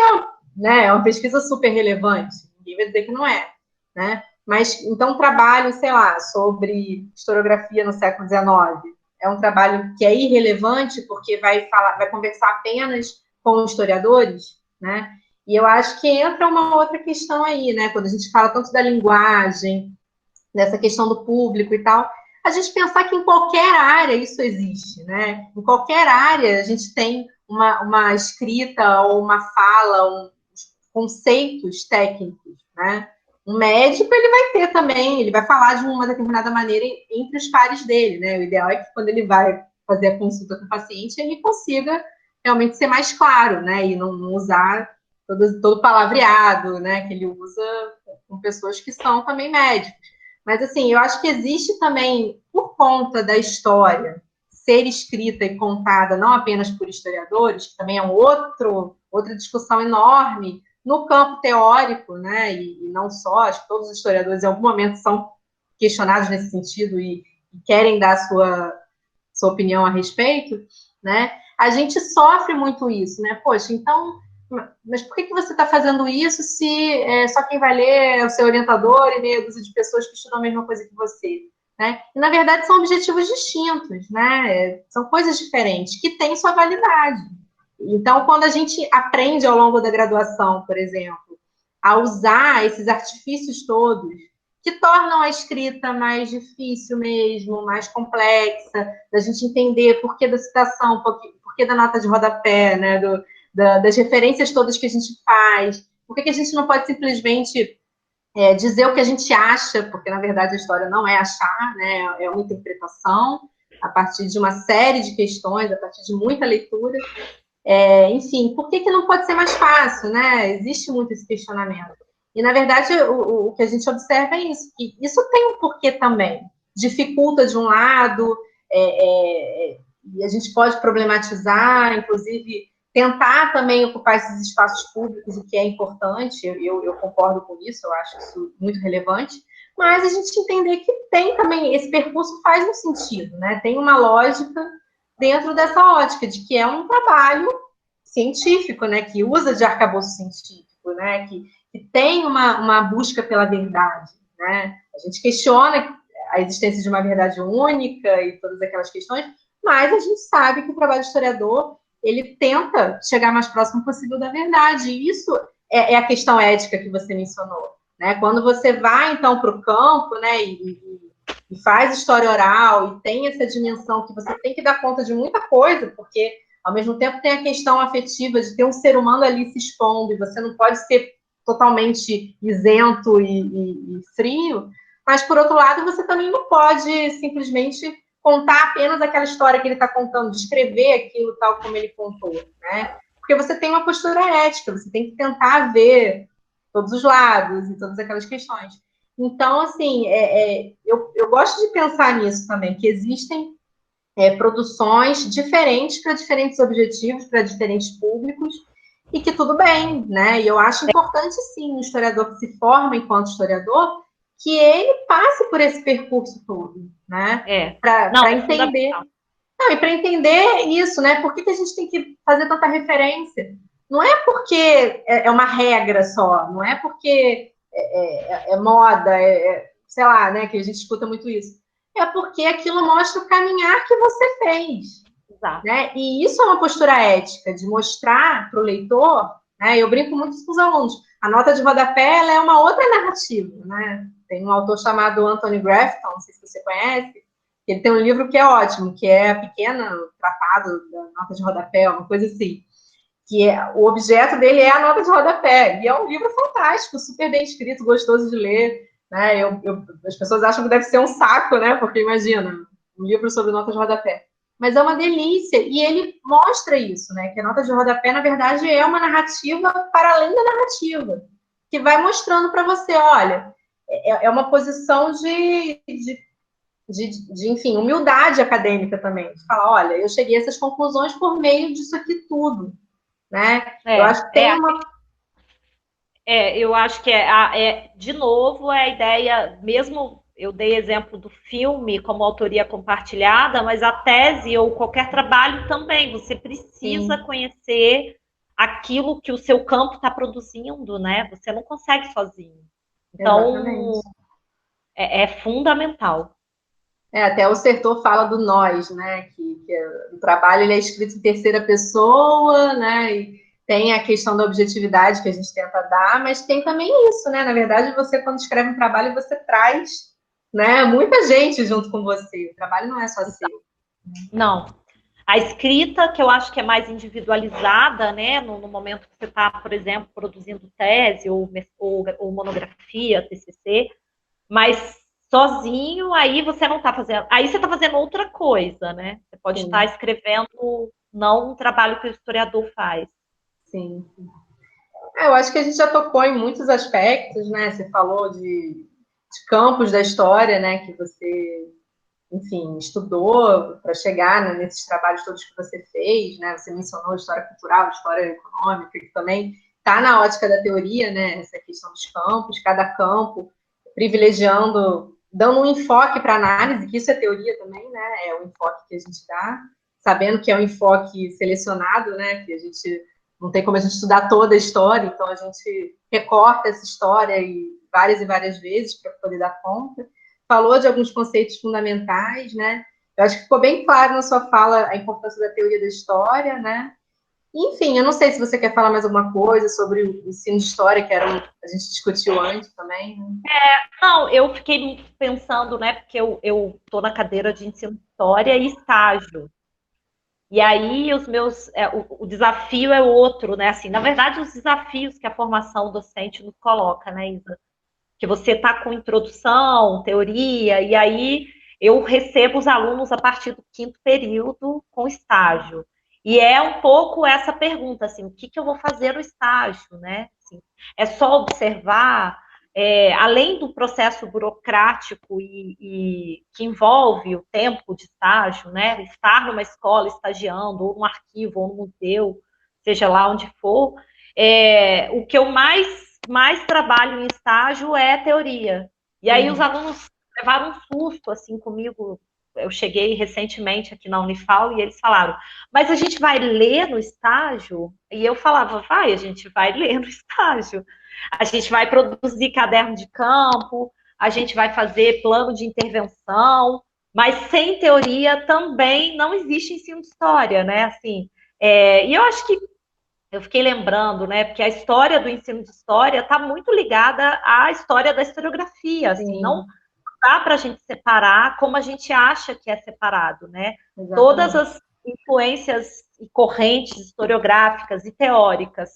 é uma pesquisa super relevante, ninguém vai dizer que não é, né? Mas, então, trabalho, sei lá, sobre historiografia no século XIX, é um trabalho que é irrelevante porque vai conversar apenas com historiadores, né? E eu acho que entra uma outra questão aí, né? Quando a gente fala tanto da linguagem, dessa questão do público e tal, a gente pensar que em qualquer área isso existe, né? Em qualquer área a gente tem uma escrita ou uma fala, conceitos técnicos, né? Um médico, ele vai ter também, ele vai falar de uma determinada maneira entre os pares dele, né? O ideal é que quando ele vai fazer a consulta com o paciente, ele consiga realmente ser mais claro, né? E não usar todo palavreado, né? Que ele usa com pessoas que são também médicos. Mas, assim, eu acho que existe também, por conta da história ser escrita e contada não apenas por historiadores, que também é outra discussão enorme no campo teórico, né? E não só, acho que todos os historiadores em algum momento são questionados nesse sentido e querem dar sua opinião a respeito, né? A gente sofre muito isso, né? Poxa, então, mas por que você está fazendo isso se só quem vai ler é o seu orientador e meia dúzia de pessoas que estudam a mesma coisa que você? Né? E, na verdade, são objetivos distintos, né? São coisas diferentes, que têm sua validade. Então, quando a gente aprende ao longo da graduação, por exemplo, a usar esses artifícios todos, que tornam a escrita mais difícil mesmo, mais complexa, da gente entender por que da citação, por que da nota de rodapé, né? Das referências todas que a gente faz, por que a gente não pode simplesmente dizer o que a gente acha, porque na verdade a história não é achar, né? É uma interpretação a partir de uma série de questões, a partir de muita leitura. Enfim, por que não pode ser mais fácil, né? Existe muito esse questionamento. E, na verdade, o que a gente observa é isso, que isso tem um porquê também. Dificulta de um lado, e a gente pode problematizar, inclusive tentar também ocupar esses espaços públicos, o que é importante, eu concordo com isso, eu acho isso muito relevante, mas a gente entender que tem também, esse percurso faz um sentido, né? Tem uma lógica dentro dessa ótica, de que é um trabalho científico, né? Que usa de arcabouço científico, né? Que tem uma busca pela verdade, né? A gente questiona a existência de uma verdade única e todas aquelas questões, mas a gente sabe que o trabalho do historiador ele tenta chegar mais próximo possível da verdade. E isso é a questão ética que você mencionou, né? Quando você vai, então, para o campo, né, e faz história oral e tem essa dimensão que você tem que dar conta de muita coisa, porque, ao mesmo tempo, tem a questão afetiva de ter um ser humano ali se expondo, e você não pode ser totalmente isento e frio, mas, por outro lado, você também não pode simplesmente contar apenas aquela história que ele está contando, descrever aquilo tal como ele contou, né? Porque você tem uma postura ética, você tem que tentar ver todos os lados e todas aquelas questões. Então, assim, eu gosto de pensar nisso também, que existem produções diferentes para diferentes objetivos, para diferentes públicos, e que tudo bem, né? E eu acho importante, sim, um historiador que se forma enquanto historiador, que ele passe por esse percurso todo, né? Para entender. Não, e para entender isso, né? Por que a gente tem que fazer tanta referência? Não é porque é uma regra só, não é porque é moda, sei lá, né? Que a gente escuta muito isso. É porque aquilo mostra o caminhar que você fez. Exato. Né? E isso é uma postura ética, de mostrar para o leitor, né? Eu brinco muito com os alunos, a nota de rodapé ela é uma outra narrativa, né? Tem um autor chamado Anthony Grafton, não sei se você conhece, ele tem um livro que é ótimo, que é a pequena tratado da nota de rodapé, uma coisa assim, que o objeto dele é a nota de rodapé, e é um livro fantástico, super bem escrito, gostoso de ler, né? As pessoas acham que deve ser um saco, né? Porque imagina, um livro sobre nota de rodapé. Mas é uma delícia, e ele mostra isso, né? Que a nota de rodapé, na verdade, é uma narrativa para além da narrativa, que vai mostrando para você, olha, é uma posição enfim, humildade acadêmica também, de falar, olha, eu cheguei a essas conclusões por meio disso aqui tudo, né? Eu acho que tem uma... Eu acho que de novo, é a ideia, mesmo eu dei exemplo do filme como autoria compartilhada, mas a tese ou qualquer trabalho também, você precisa Sim. conhecer aquilo que o seu campo está produzindo, né? Você não consegue sozinho. Então, Exatamente. é fundamental. Até o Sertor fala do nós, né? Que o trabalho ele é escrito em terceira pessoa, né? E tem a questão da objetividade que a gente tenta dar, mas tem também isso, né? Na verdade, você, quando escreve um trabalho, você traz, né, muita gente junto com você. O trabalho não é só seu. Não. A escrita, que eu acho que é mais individualizada, né? No momento que você está, por exemplo, produzindo tese ou monografia, TCC, mas sozinho, aí você não está fazendo. Aí você está fazendo outra coisa, né? Você pode estar escrevendo não um trabalho que o historiador faz. Sim. Eu acho que a gente já tocou em muitos aspectos, né? Você falou de campos da história, né? Que você, enfim, estudou para chegar, né, nesses trabalhos todos que você fez, né? Você mencionou história cultural, história econômica, que também está na ótica da teoria, né? Essa questão dos campos, cada campo privilegiando, dando um enfoque para a análise, que isso é teoria também, né? É o enfoque que a gente dá, sabendo que é um enfoque selecionado, né? Que a gente não tem como a gente estudar toda a história, então a gente recorta essa história e várias vezes para poder dar conta. Falou de alguns conceitos fundamentais, né? Eu acho que ficou bem claro na sua fala a importância da teoria da história, né? Enfim, eu não sei se você quer falar mais alguma coisa sobre o ensino de história, que era a gente discutiu antes também. Né? Não, eu fiquei pensando, né? Porque eu tô na cadeira de ensino de história e estágio. E aí o desafio é outro, né? Assim, na verdade, os desafios que a formação docente nos coloca, né, Isa? Que você está com introdução, teoria, e aí eu recebo os alunos a partir do quinto período com estágio. E é um pouco essa pergunta, assim, o que eu vou fazer no estágio, né? Assim, é só observar, além do processo burocrático e que envolve o tempo de estágio, né? Estar numa escola estagiando, ou num arquivo, ou no museu, seja lá onde for, o que eu mais trabalho em estágio é teoria. E aí os alunos levaram um susto assim comigo. Eu cheguei recentemente aqui na Unifal e eles falaram, mas a gente vai ler no estágio? E eu falava, a gente vai ler no estágio. A gente vai produzir caderno de campo, a gente vai fazer plano de intervenção, mas sem teoria também não existe ensino de história, né? Assim, e eu acho que eu fiquei lembrando, né? Porque a história do ensino de história está muito ligada à história da historiografia, assim, não dá para a gente separar como a gente acha que é separado, né? Exatamente. Todas as influências e correntes historiográficas e teóricas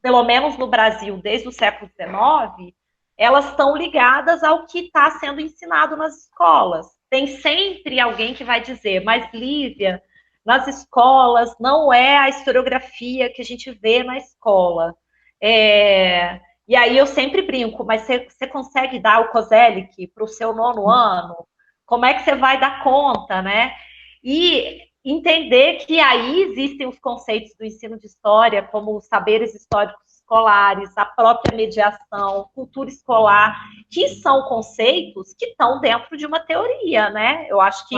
pelo menos no Brasil, desde o século XIX, elas estão ligadas ao que está sendo ensinado nas escolas. Tem sempre alguém que vai dizer, mas Lívia, nas escolas não é a historiografia que a gente vê na escola. E aí eu sempre brinco, mas você consegue dar o COSELIC para o seu 9º ano? Como é que você vai dar conta, né? E entender que aí existem os conceitos do ensino de história, como os saberes históricos escolares, a própria mediação, cultura escolar, que são conceitos que estão dentro de uma teoria, né? Eu acho que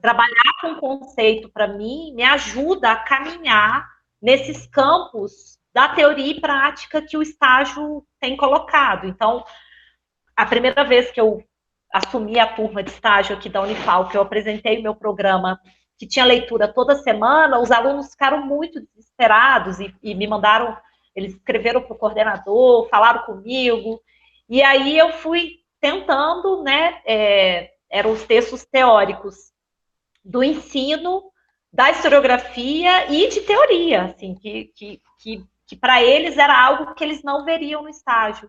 trabalhar com conceito, para mim, me ajuda a caminhar nesses campos da teoria e prática que o estágio tem colocado. Então, a primeira vez que eu assumi a turma de estágio aqui da Unifal, que eu apresentei o meu programa, que tinha leitura toda semana, os alunos ficaram muito desesperados e me mandaram, eles escreveram para o coordenador, falaram comigo, e aí eu fui tentando, né, eram os textos teóricos do ensino, da historiografia e de teoria, assim, que para eles era algo que eles não veriam no estágio.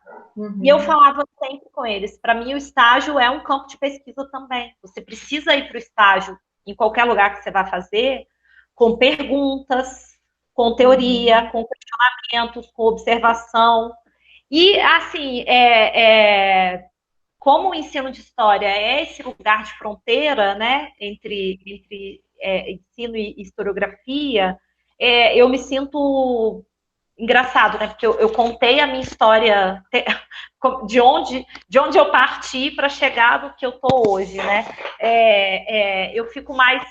E eu falava sempre com eles, para mim o estágio é um campo de pesquisa também. Você precisa ir para o estágio, em qualquer lugar que você vai fazer, com perguntas, com teoria, com questionamentos, com observação. E, assim, como o ensino de história é esse lugar de fronteira, né, entre ensino e historiografia, eu me sinto engraçado, né? Porque eu contei a minha história de onde eu parti para chegar no que eu tô hoje, né? Eu fico mais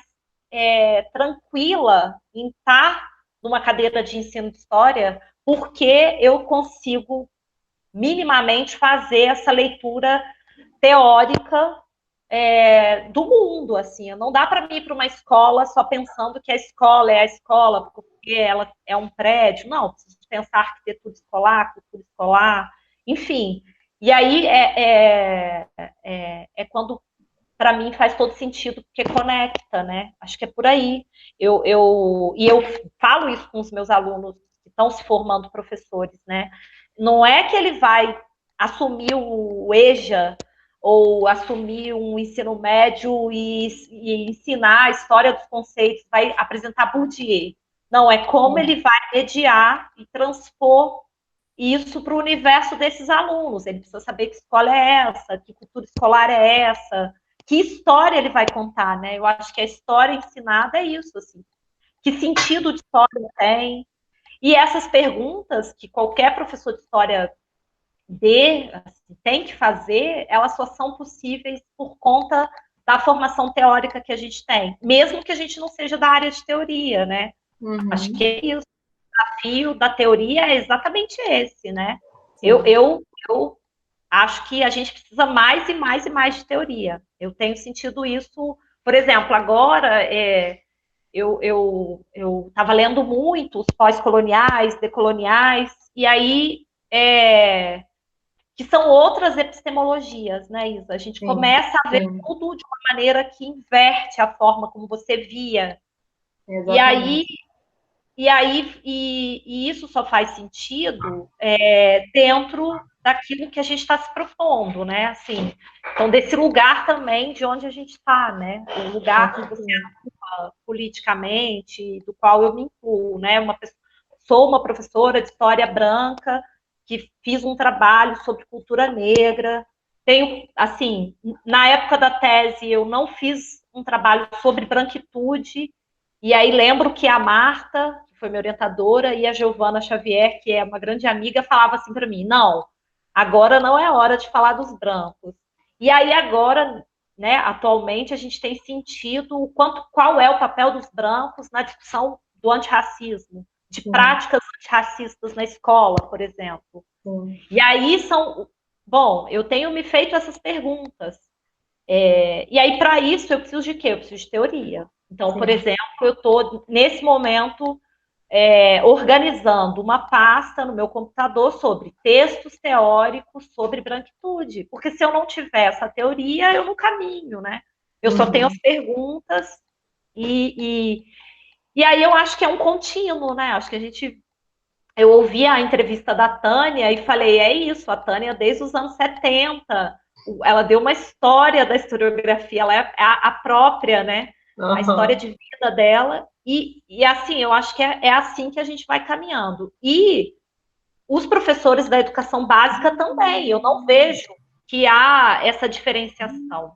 tranquila em estar numa cadeira de ensino de história, porque eu consigo minimamente fazer essa leitura teórica do mundo, assim. Não dá para mim ir para uma escola só pensando que a escola é a escola, porque ela é um prédio. Não, preciso pensar arquitetura escolar, cultura escolar, enfim. E aí é quando, para mim, faz todo sentido, porque conecta, né? Acho que é por aí. E eu falo isso com os meus alunos que estão se formando professores, né? Não é que ele vai assumir o EJA ou assumir um ensino médio e ensinar a história dos conceitos, vai apresentar Bourdieu. Não, é como ele vai mediar e transpor isso para o universo desses alunos. Ele precisa saber que escola é essa, que cultura escolar é essa, que história ele vai contar, né? Eu acho que a história ensinada é isso, assim. Que sentido de história tem? E essas perguntas que qualquer professor de história tem que fazer, elas só são possíveis por conta da formação teórica que a gente tem, mesmo que a gente não seja da área de teoria, né? Acho que é isso. O desafio da teoria é exatamente esse, né? Eu acho que a gente precisa mais e mais e mais de teoria. Eu tenho sentido isso, por exemplo, agora eu estava lendo muito os pós-coloniais, decoloniais, e aí que são outras epistemologias, né, Isa? A gente começa a ver tudo de uma maneira que inverte a forma como você via. E isso só faz sentido dentro daquilo que a gente está se propondo, né? Assim, então, desse lugar também de onde a gente está, né? O lugar que você atua politicamente, do qual eu me incluo, né? Sou uma professora de história branca, que fiz um trabalho sobre cultura negra. Tenho, assim, na época da tese, eu não fiz um trabalho sobre branquitude, e aí lembro que a Marta, que foi minha orientadora, e a Giovana Xavier, que é uma grande amiga, falava assim para mim, não, agora não é hora de falar dos brancos. E aí agora, né, atualmente, a gente tem sentido qual é o papel dos brancos na discussão do antirracismo, de práticas antirracistas na escola, por exemplo. E aí bom, eu tenho me feito essas perguntas. E aí, para isso, eu preciso de quê? Eu preciso de teoria. Então, por exemplo, eu estou, nesse momento, organizando uma pasta no meu computador sobre textos teóricos sobre branquitude. Porque se eu não tiver essa teoria, eu não caminho, né? Eu só tenho as perguntas e aí eu acho que é um contínuo, né? Acho que a gente eu ouvi a entrevista da Tânia e falei, é isso, a Tânia desde os anos 70, ela deu uma história da historiografia, ela é a própria, né? Uhum. A história de vida dela, e assim, eu acho que é assim que a gente vai caminhando. E os professores da educação básica também, eu não vejo que há essa diferenciação.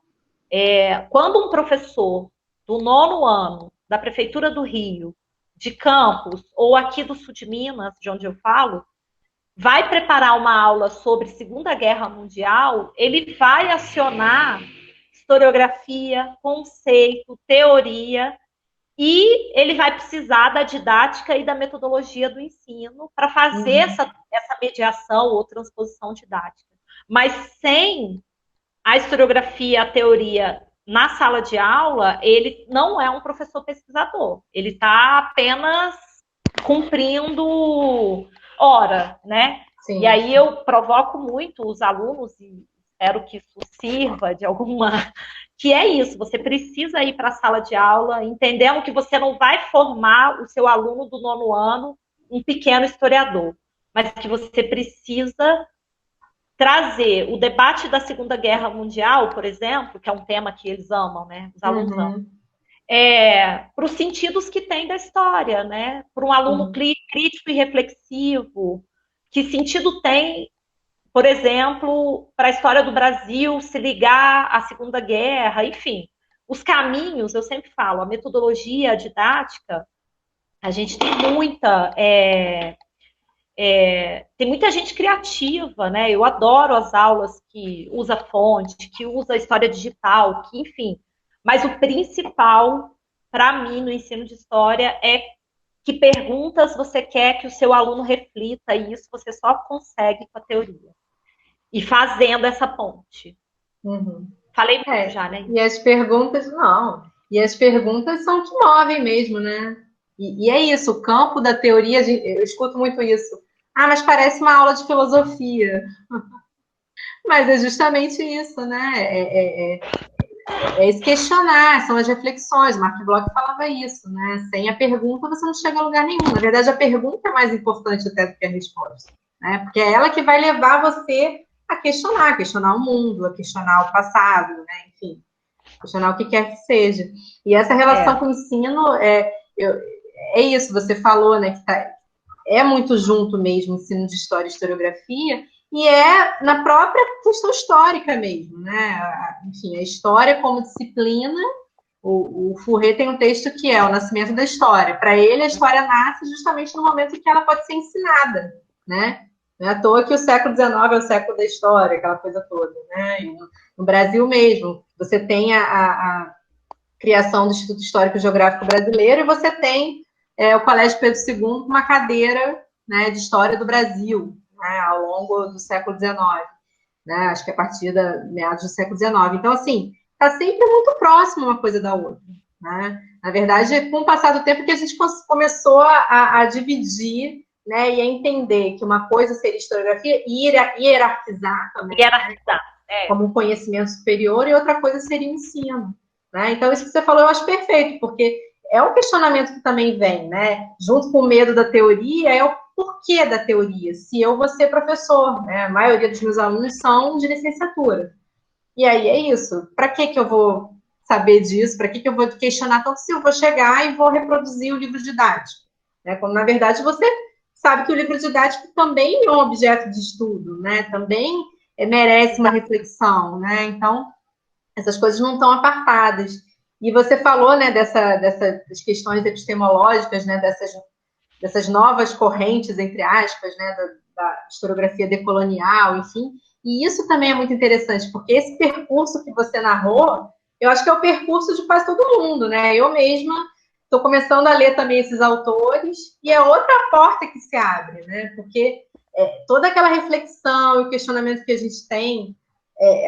Quando um professor do 9º ano da Prefeitura do Rio, de Campos, ou aqui do sul de Minas, de onde eu falo, vai preparar uma aula sobre Segunda Guerra Mundial, ele vai acionar historiografia, conceito, teoria, e ele vai precisar da didática e da metodologia do ensino para fazer essa mediação ou transposição didática. Mas sem a historiografia, a teoria na sala de aula, ele não é um professor pesquisador. Ele está apenas cumprindo hora, né? Sim. E aí eu provoco muito os alunos, e espero que isso sirva de alguma... Que é isso, você precisa ir para a sala de aula, entendendo que você não vai formar o seu aluno do 9º ano um pequeno historiador, mas que você precisa trazer o debate da Segunda Guerra Mundial, por exemplo, que é um tema que eles amam, né? Os alunos amam. Para os sentidos que tem da história, né? Para um aluno crítico e reflexivo, que sentido tem, por exemplo, para a história do Brasil se ligar à Segunda Guerra, enfim. Os caminhos, eu sempre falo, a metodologia, a didática, a gente tem tem muita gente criativa, né? Eu adoro as aulas que usa fonte, que usa história digital, que, enfim. Mas o principal, para mim, no ensino de história, é que perguntas você quer que o seu aluno reflita, e isso você só consegue com a teoria. E fazendo essa ponte. Falei muito já, né? E as perguntas, não. E as perguntas são que movem mesmo, né? E é isso, o campo da teoria, eu escuto muito isso. Ah, mas parece uma aula de filosofia. Mas é justamente isso, né? É esse questionar, são as reflexões. Mark Bloch falava isso, né? Sem a pergunta você não chega a lugar nenhum. Na verdade, a pergunta é mais importante até do que a resposta, né? Porque é ela que vai levar você a questionar o mundo, a questionar o passado, né? Enfim, questionar o que quer que seja. E essa relação com o ensino é isso, você falou, né? Que é muito junto mesmo, ensino de história e historiografia, e é na própria questão histórica mesmo, né? Enfim, a história como disciplina, o Fourret tem um texto que é o nascimento da história. Para ele, a história nasce justamente no momento em que ela pode ser ensinada, né? Não é à toa que o século XIX é o século da história, aquela coisa toda, né? E no Brasil mesmo, você tem a criação do Instituto Histórico e Geográfico Brasileiro e você tem o Colégio Pedro II com uma cadeira, né, de História do Brasil, né, ao longo do século XIX, né, acho que a partir da meados do século XIX. Então, assim, está sempre muito próximo uma coisa da outra, né? Na verdade, com o passar do tempo que a gente começou a dividir, né, e a entender que uma coisa seria historiografia e hierarquizar também, como um conhecimento superior, e outra coisa seria o ensino, né? Então, isso que você falou eu acho perfeito, porque é um questionamento que também vem, né? Junto com o medo da teoria, é o porquê da teoria. Se eu vou ser professor, né? A maioria dos meus alunos são de licenciatura. E aí é isso. Para que eu vou saber disso? Para que eu vou questionar tanto se eu vou chegar e vou reproduzir o livro didático? Né? Quando, na verdade, você sabe que o livro didático também é um objeto de estudo, né? Também merece uma reflexão, né? Então, essas coisas não estão apartadas. E você falou, né, dessas questões epistemológicas, né, dessas novas correntes, entre aspas, né, da historiografia decolonial, enfim. E isso também é muito interessante, porque esse percurso que você narrou, eu acho que é o percurso de quase todo mundo, né? Eu mesma estou começando a ler também esses autores, e é outra porta que se abre, né? Porque toda aquela reflexão e questionamento que a gente tem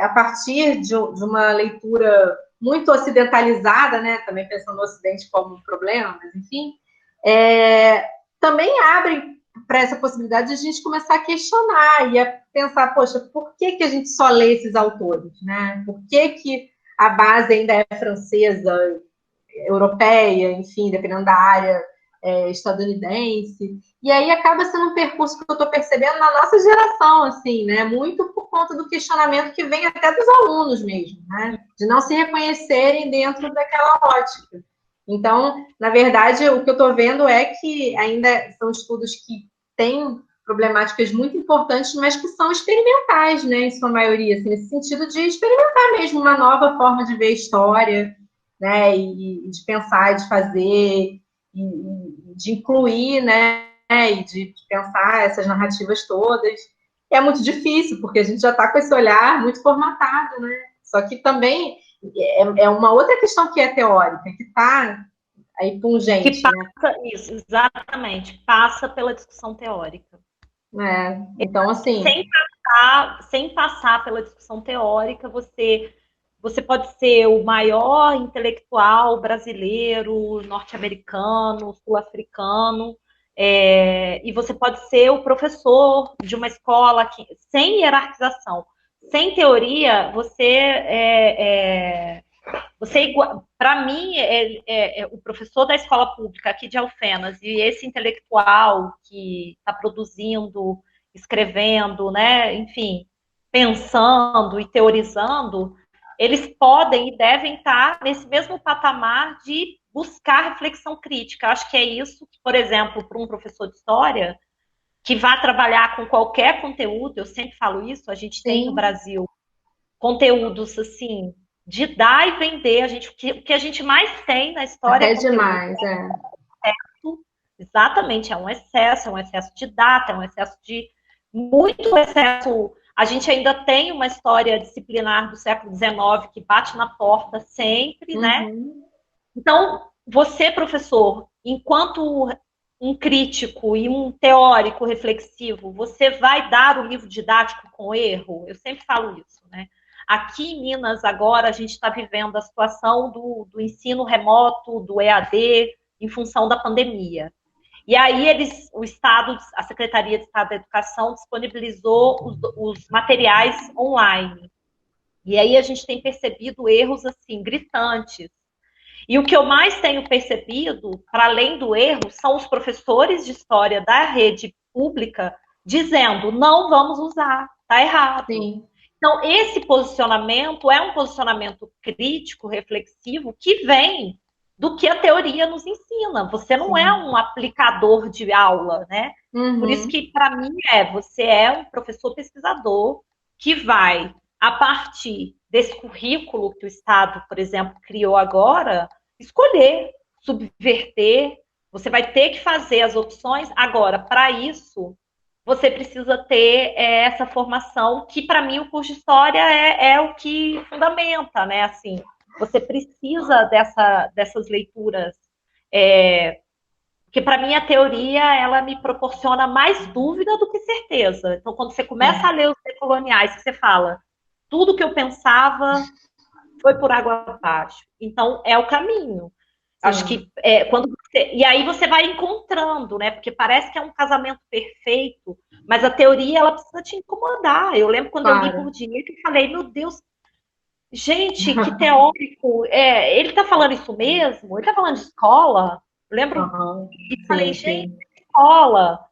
a partir de uma leitura muito ocidentalizada, né? Também pensando no Ocidente como um problema, mas enfim, também abre para essa possibilidade de a gente começar a questionar e a pensar, poxa, por que a gente só lê esses autores, né? Por que a base ainda é francesa, europeia, enfim, dependendo da área estadunidense. E aí acaba sendo um percurso que eu estou percebendo na nossa geração, assim, né? Muito por conta do questionamento que vem até dos alunos mesmo, né? De não se reconhecerem dentro daquela ótica. Então, na verdade, o que eu estou vendo é que ainda são estudos que têm problemáticas muito importantes, mas que são experimentais, né, em sua maioria, assim, nesse sentido de experimentar mesmo uma nova forma de ver a história, né, e de pensar, de fazer, e de incluir, né, e de pensar essas narrativas todas. E é muito difícil, porque a gente já está com esse olhar muito formatado, né? Só que também é uma outra questão que é teórica, que está aí pungente, Que passa, né? isso, exatamente, passa pela discussão teórica. Então, assim... Sem passar pela discussão teórica, você pode ser o maior intelectual brasileiro, norte-americano, sul-africano, e você pode ser o professor de uma escola sem hierarquização. Sem teoria, você para mim, o professor da escola pública aqui de Alfenas e esse intelectual que está produzindo, escrevendo, né, enfim, pensando e teorizando, eles podem e devem estar nesse mesmo patamar de buscar reflexão crítica. Acho que é isso que, por exemplo, para um professor de história que vai trabalhar com qualquer conteúdo, eu sempre falo isso, a gente tem no Sim. Brasil conteúdos assim de dar e vender. O que a gente mais tem na história é Até conteúdo. demais, Exatamente, é um excesso de data, é um excesso de muito excesso. A gente ainda tem uma história disciplinar do século XIX que bate na porta sempre, né? Então, você, professor, enquanto um crítico e um teórico reflexivo, você vai dar o livro didático com erro? Eu sempre falo isso, né? Aqui em Minas, agora, a gente está vivendo a situação do ensino remoto, do EAD, em função da pandemia. E aí o Estado, a Secretaria de Estado da Educação disponibilizou os materiais online. E aí a gente tem percebido erros assim gritantes. E o que eu mais tenho percebido, para além do erro, são os professores de história da rede pública dizendo: não vamos usar, está errado. sim. Então, esse posicionamento é um posicionamento crítico, reflexivo, que vem do que a teoria nos ensina. Você não é um aplicador de aula, né? Por isso que, para mim, você é um professor pesquisador que vai, a partir desse currículo que o Estado, por exemplo, criou agora, escolher, subverter. Você vai ter que fazer as opções. Agora, para isso, você precisa ter essa formação, que para mim o curso de História é o que fundamenta, né? Assim, você precisa dessas leituras, porque para mim a teoria, ela me proporciona mais dúvida do que certeza. Então, quando você começa a ler os decoloniais, você fala, tudo que eu pensava foi por água abaixo. Então, é o caminho. Sim. Acho que quando você. E aí você vai encontrando, né? Porque parece que é um casamento perfeito, mas a teoria ela precisa te incomodar. Eu lembro quando eu li por direito e falei, meu Deus, gente, que teórico. Ele está falando isso mesmo? Ele está falando de escola? Eu lembro e falei, gente, escola.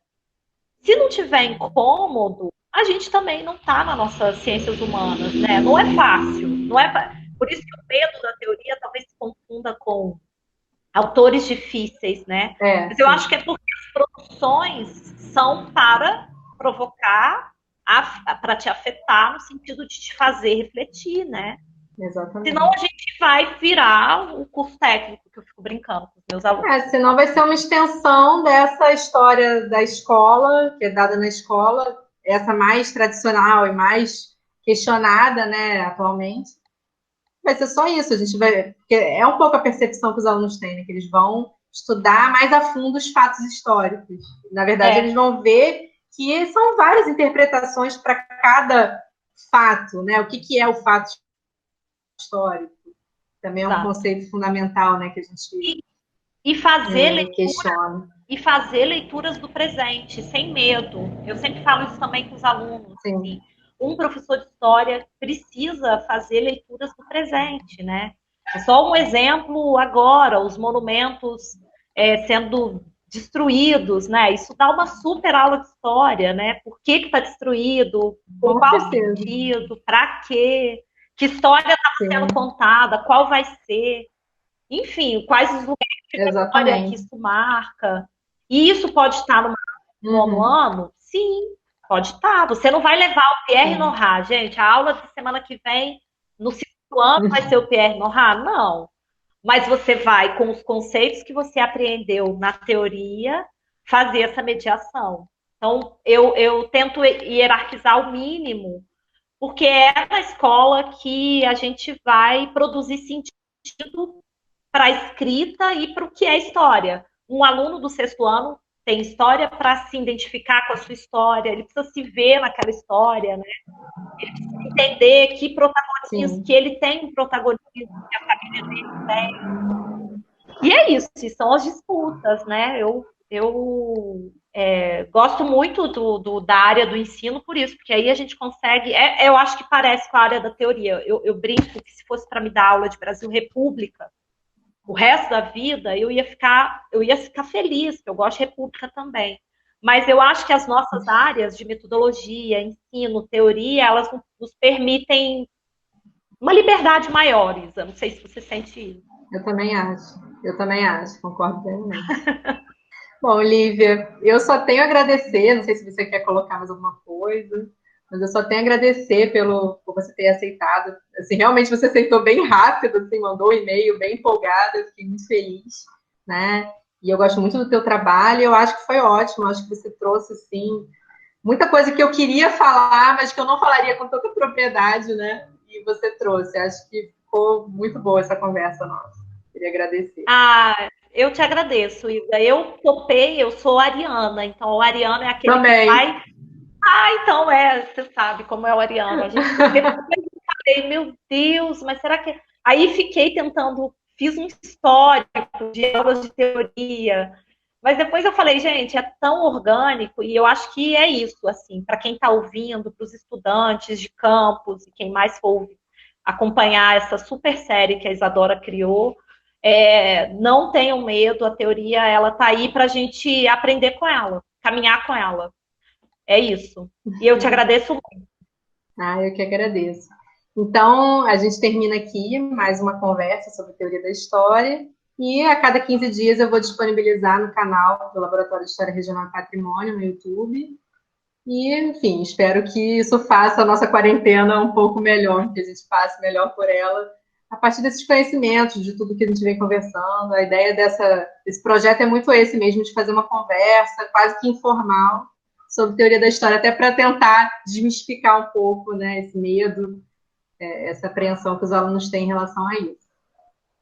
Se não tiver incômodo, a gente também não está nas nossas ciências humanas, né? Não é fácil. Não é. Por isso que o medo da teoria talvez se confunda com autores difíceis, né? Mas eu acho que é porque as produções são para provocar, para te afetar, no sentido de te fazer refletir, né? Exatamente. Senão a gente vai virar o curso técnico, que eu fico brincando com os meus alunos. Senão vai ser uma extensão dessa história da escola, que é dada na escola, essa mais tradicional e mais questionada, né, atualmente. Vai ser só isso, a gente vai. Porque é um pouco a percepção que os alunos têm, né? Que eles vão estudar mais a fundo os fatos históricos. Na verdade, eles vão ver que são várias interpretações para cada fato, né? O que é o fato histórico? Também é um conceito fundamental, né? Que a gente questiona. E fazer leituras do presente, sem medo. Eu sempre falo isso também com os alunos. Assim, um professor de história precisa fazer leituras do presente, né? Só um exemplo agora, os monumentos sendo destruídos, né? Isso dá uma super aula de história, né? Por que está destruído? Com qual sentido? Para quê? Que história está sendo contada? Qual vai ser? Enfim, quais os lugares de memória que isso marca? E isso pode estar no nono ano? Sim, pode estar. Você não vai levar o Pierre Nora, gente. A aula de semana que vem, no segundo ano, vai ser o Pierre Nora? Não. Mas você vai, com os conceitos que você aprendeu na teoria, fazer essa mediação. Então, eu tento hierarquizar o mínimo, porque é na escola que a gente vai produzir sentido para a escrita e para o que é história. Um aluno do sexto ano tem história para se identificar com a sua história, ele precisa se ver naquela história, né? Ele precisa entender que protagonismo, que ele tem um protagonismo, que a família dele tem. E é isso, são as disputas, né? Eu gosto muito da área do ensino por isso, porque aí a gente consegue. Eu acho que parece com a área da teoria. Eu brinco que se fosse para me dar aula de Brasil República, o resto da vida eu ia ficar feliz, porque eu gosto de República também. Mas eu acho que as nossas áreas de metodologia, ensino, teoria, elas nos permitem uma liberdade maior, Isa. Não sei se você sente isso. Eu também acho, concordo plenamente. Bom, Lívia, eu só tenho a agradecer, não sei se você quer colocar mais alguma coisa, mas eu só tenho a agradecer por você ter aceitado. Assim, realmente você aceitou bem rápido, assim, mandou um e-mail bem empolgada, eu fiquei muito feliz, né? E eu gosto muito do teu trabalho, eu acho que foi ótimo, eu acho que você trouxe, assim, muita coisa que eu queria falar, mas que eu não falaria com tanta propriedade, né? E você trouxe, acho que ficou muito boa essa conversa nossa. Queria agradecer. Eu te agradeço, Isa. Eu topei, eu sou ariana, então o ariano é aquele Também. que vai. Então você sabe como é o ariano. A gente depois eu falei, meu Deus, mas será que. Aí fiquei tentando, fiz um histórico de aulas de teoria, mas depois eu falei, gente, é tão orgânico, e eu acho que é isso, assim, para quem está ouvindo, para os estudantes de campus e quem mais for acompanhar essa super série que a Isadora criou. Não tenham medo, a teoria ela tá aí para a gente aprender com ela, caminhar com ela. É isso. E eu te agradeço muito. Eu que agradeço. Então, a gente termina aqui mais uma conversa sobre teoria da história e a cada 15 dias eu vou disponibilizar no canal do Laboratório de História Regional e Patrimônio, no YouTube. E, enfim, espero que isso faça a nossa quarentena um pouco melhor, que a gente passe melhor por ela a partir desses conhecimentos, de tudo que a gente vem conversando. A ideia desse projeto é muito esse mesmo, de fazer uma conversa quase que informal sobre teoria da história, até para tentar desmistificar um pouco, né, esse medo, essa apreensão que os alunos têm em relação a isso.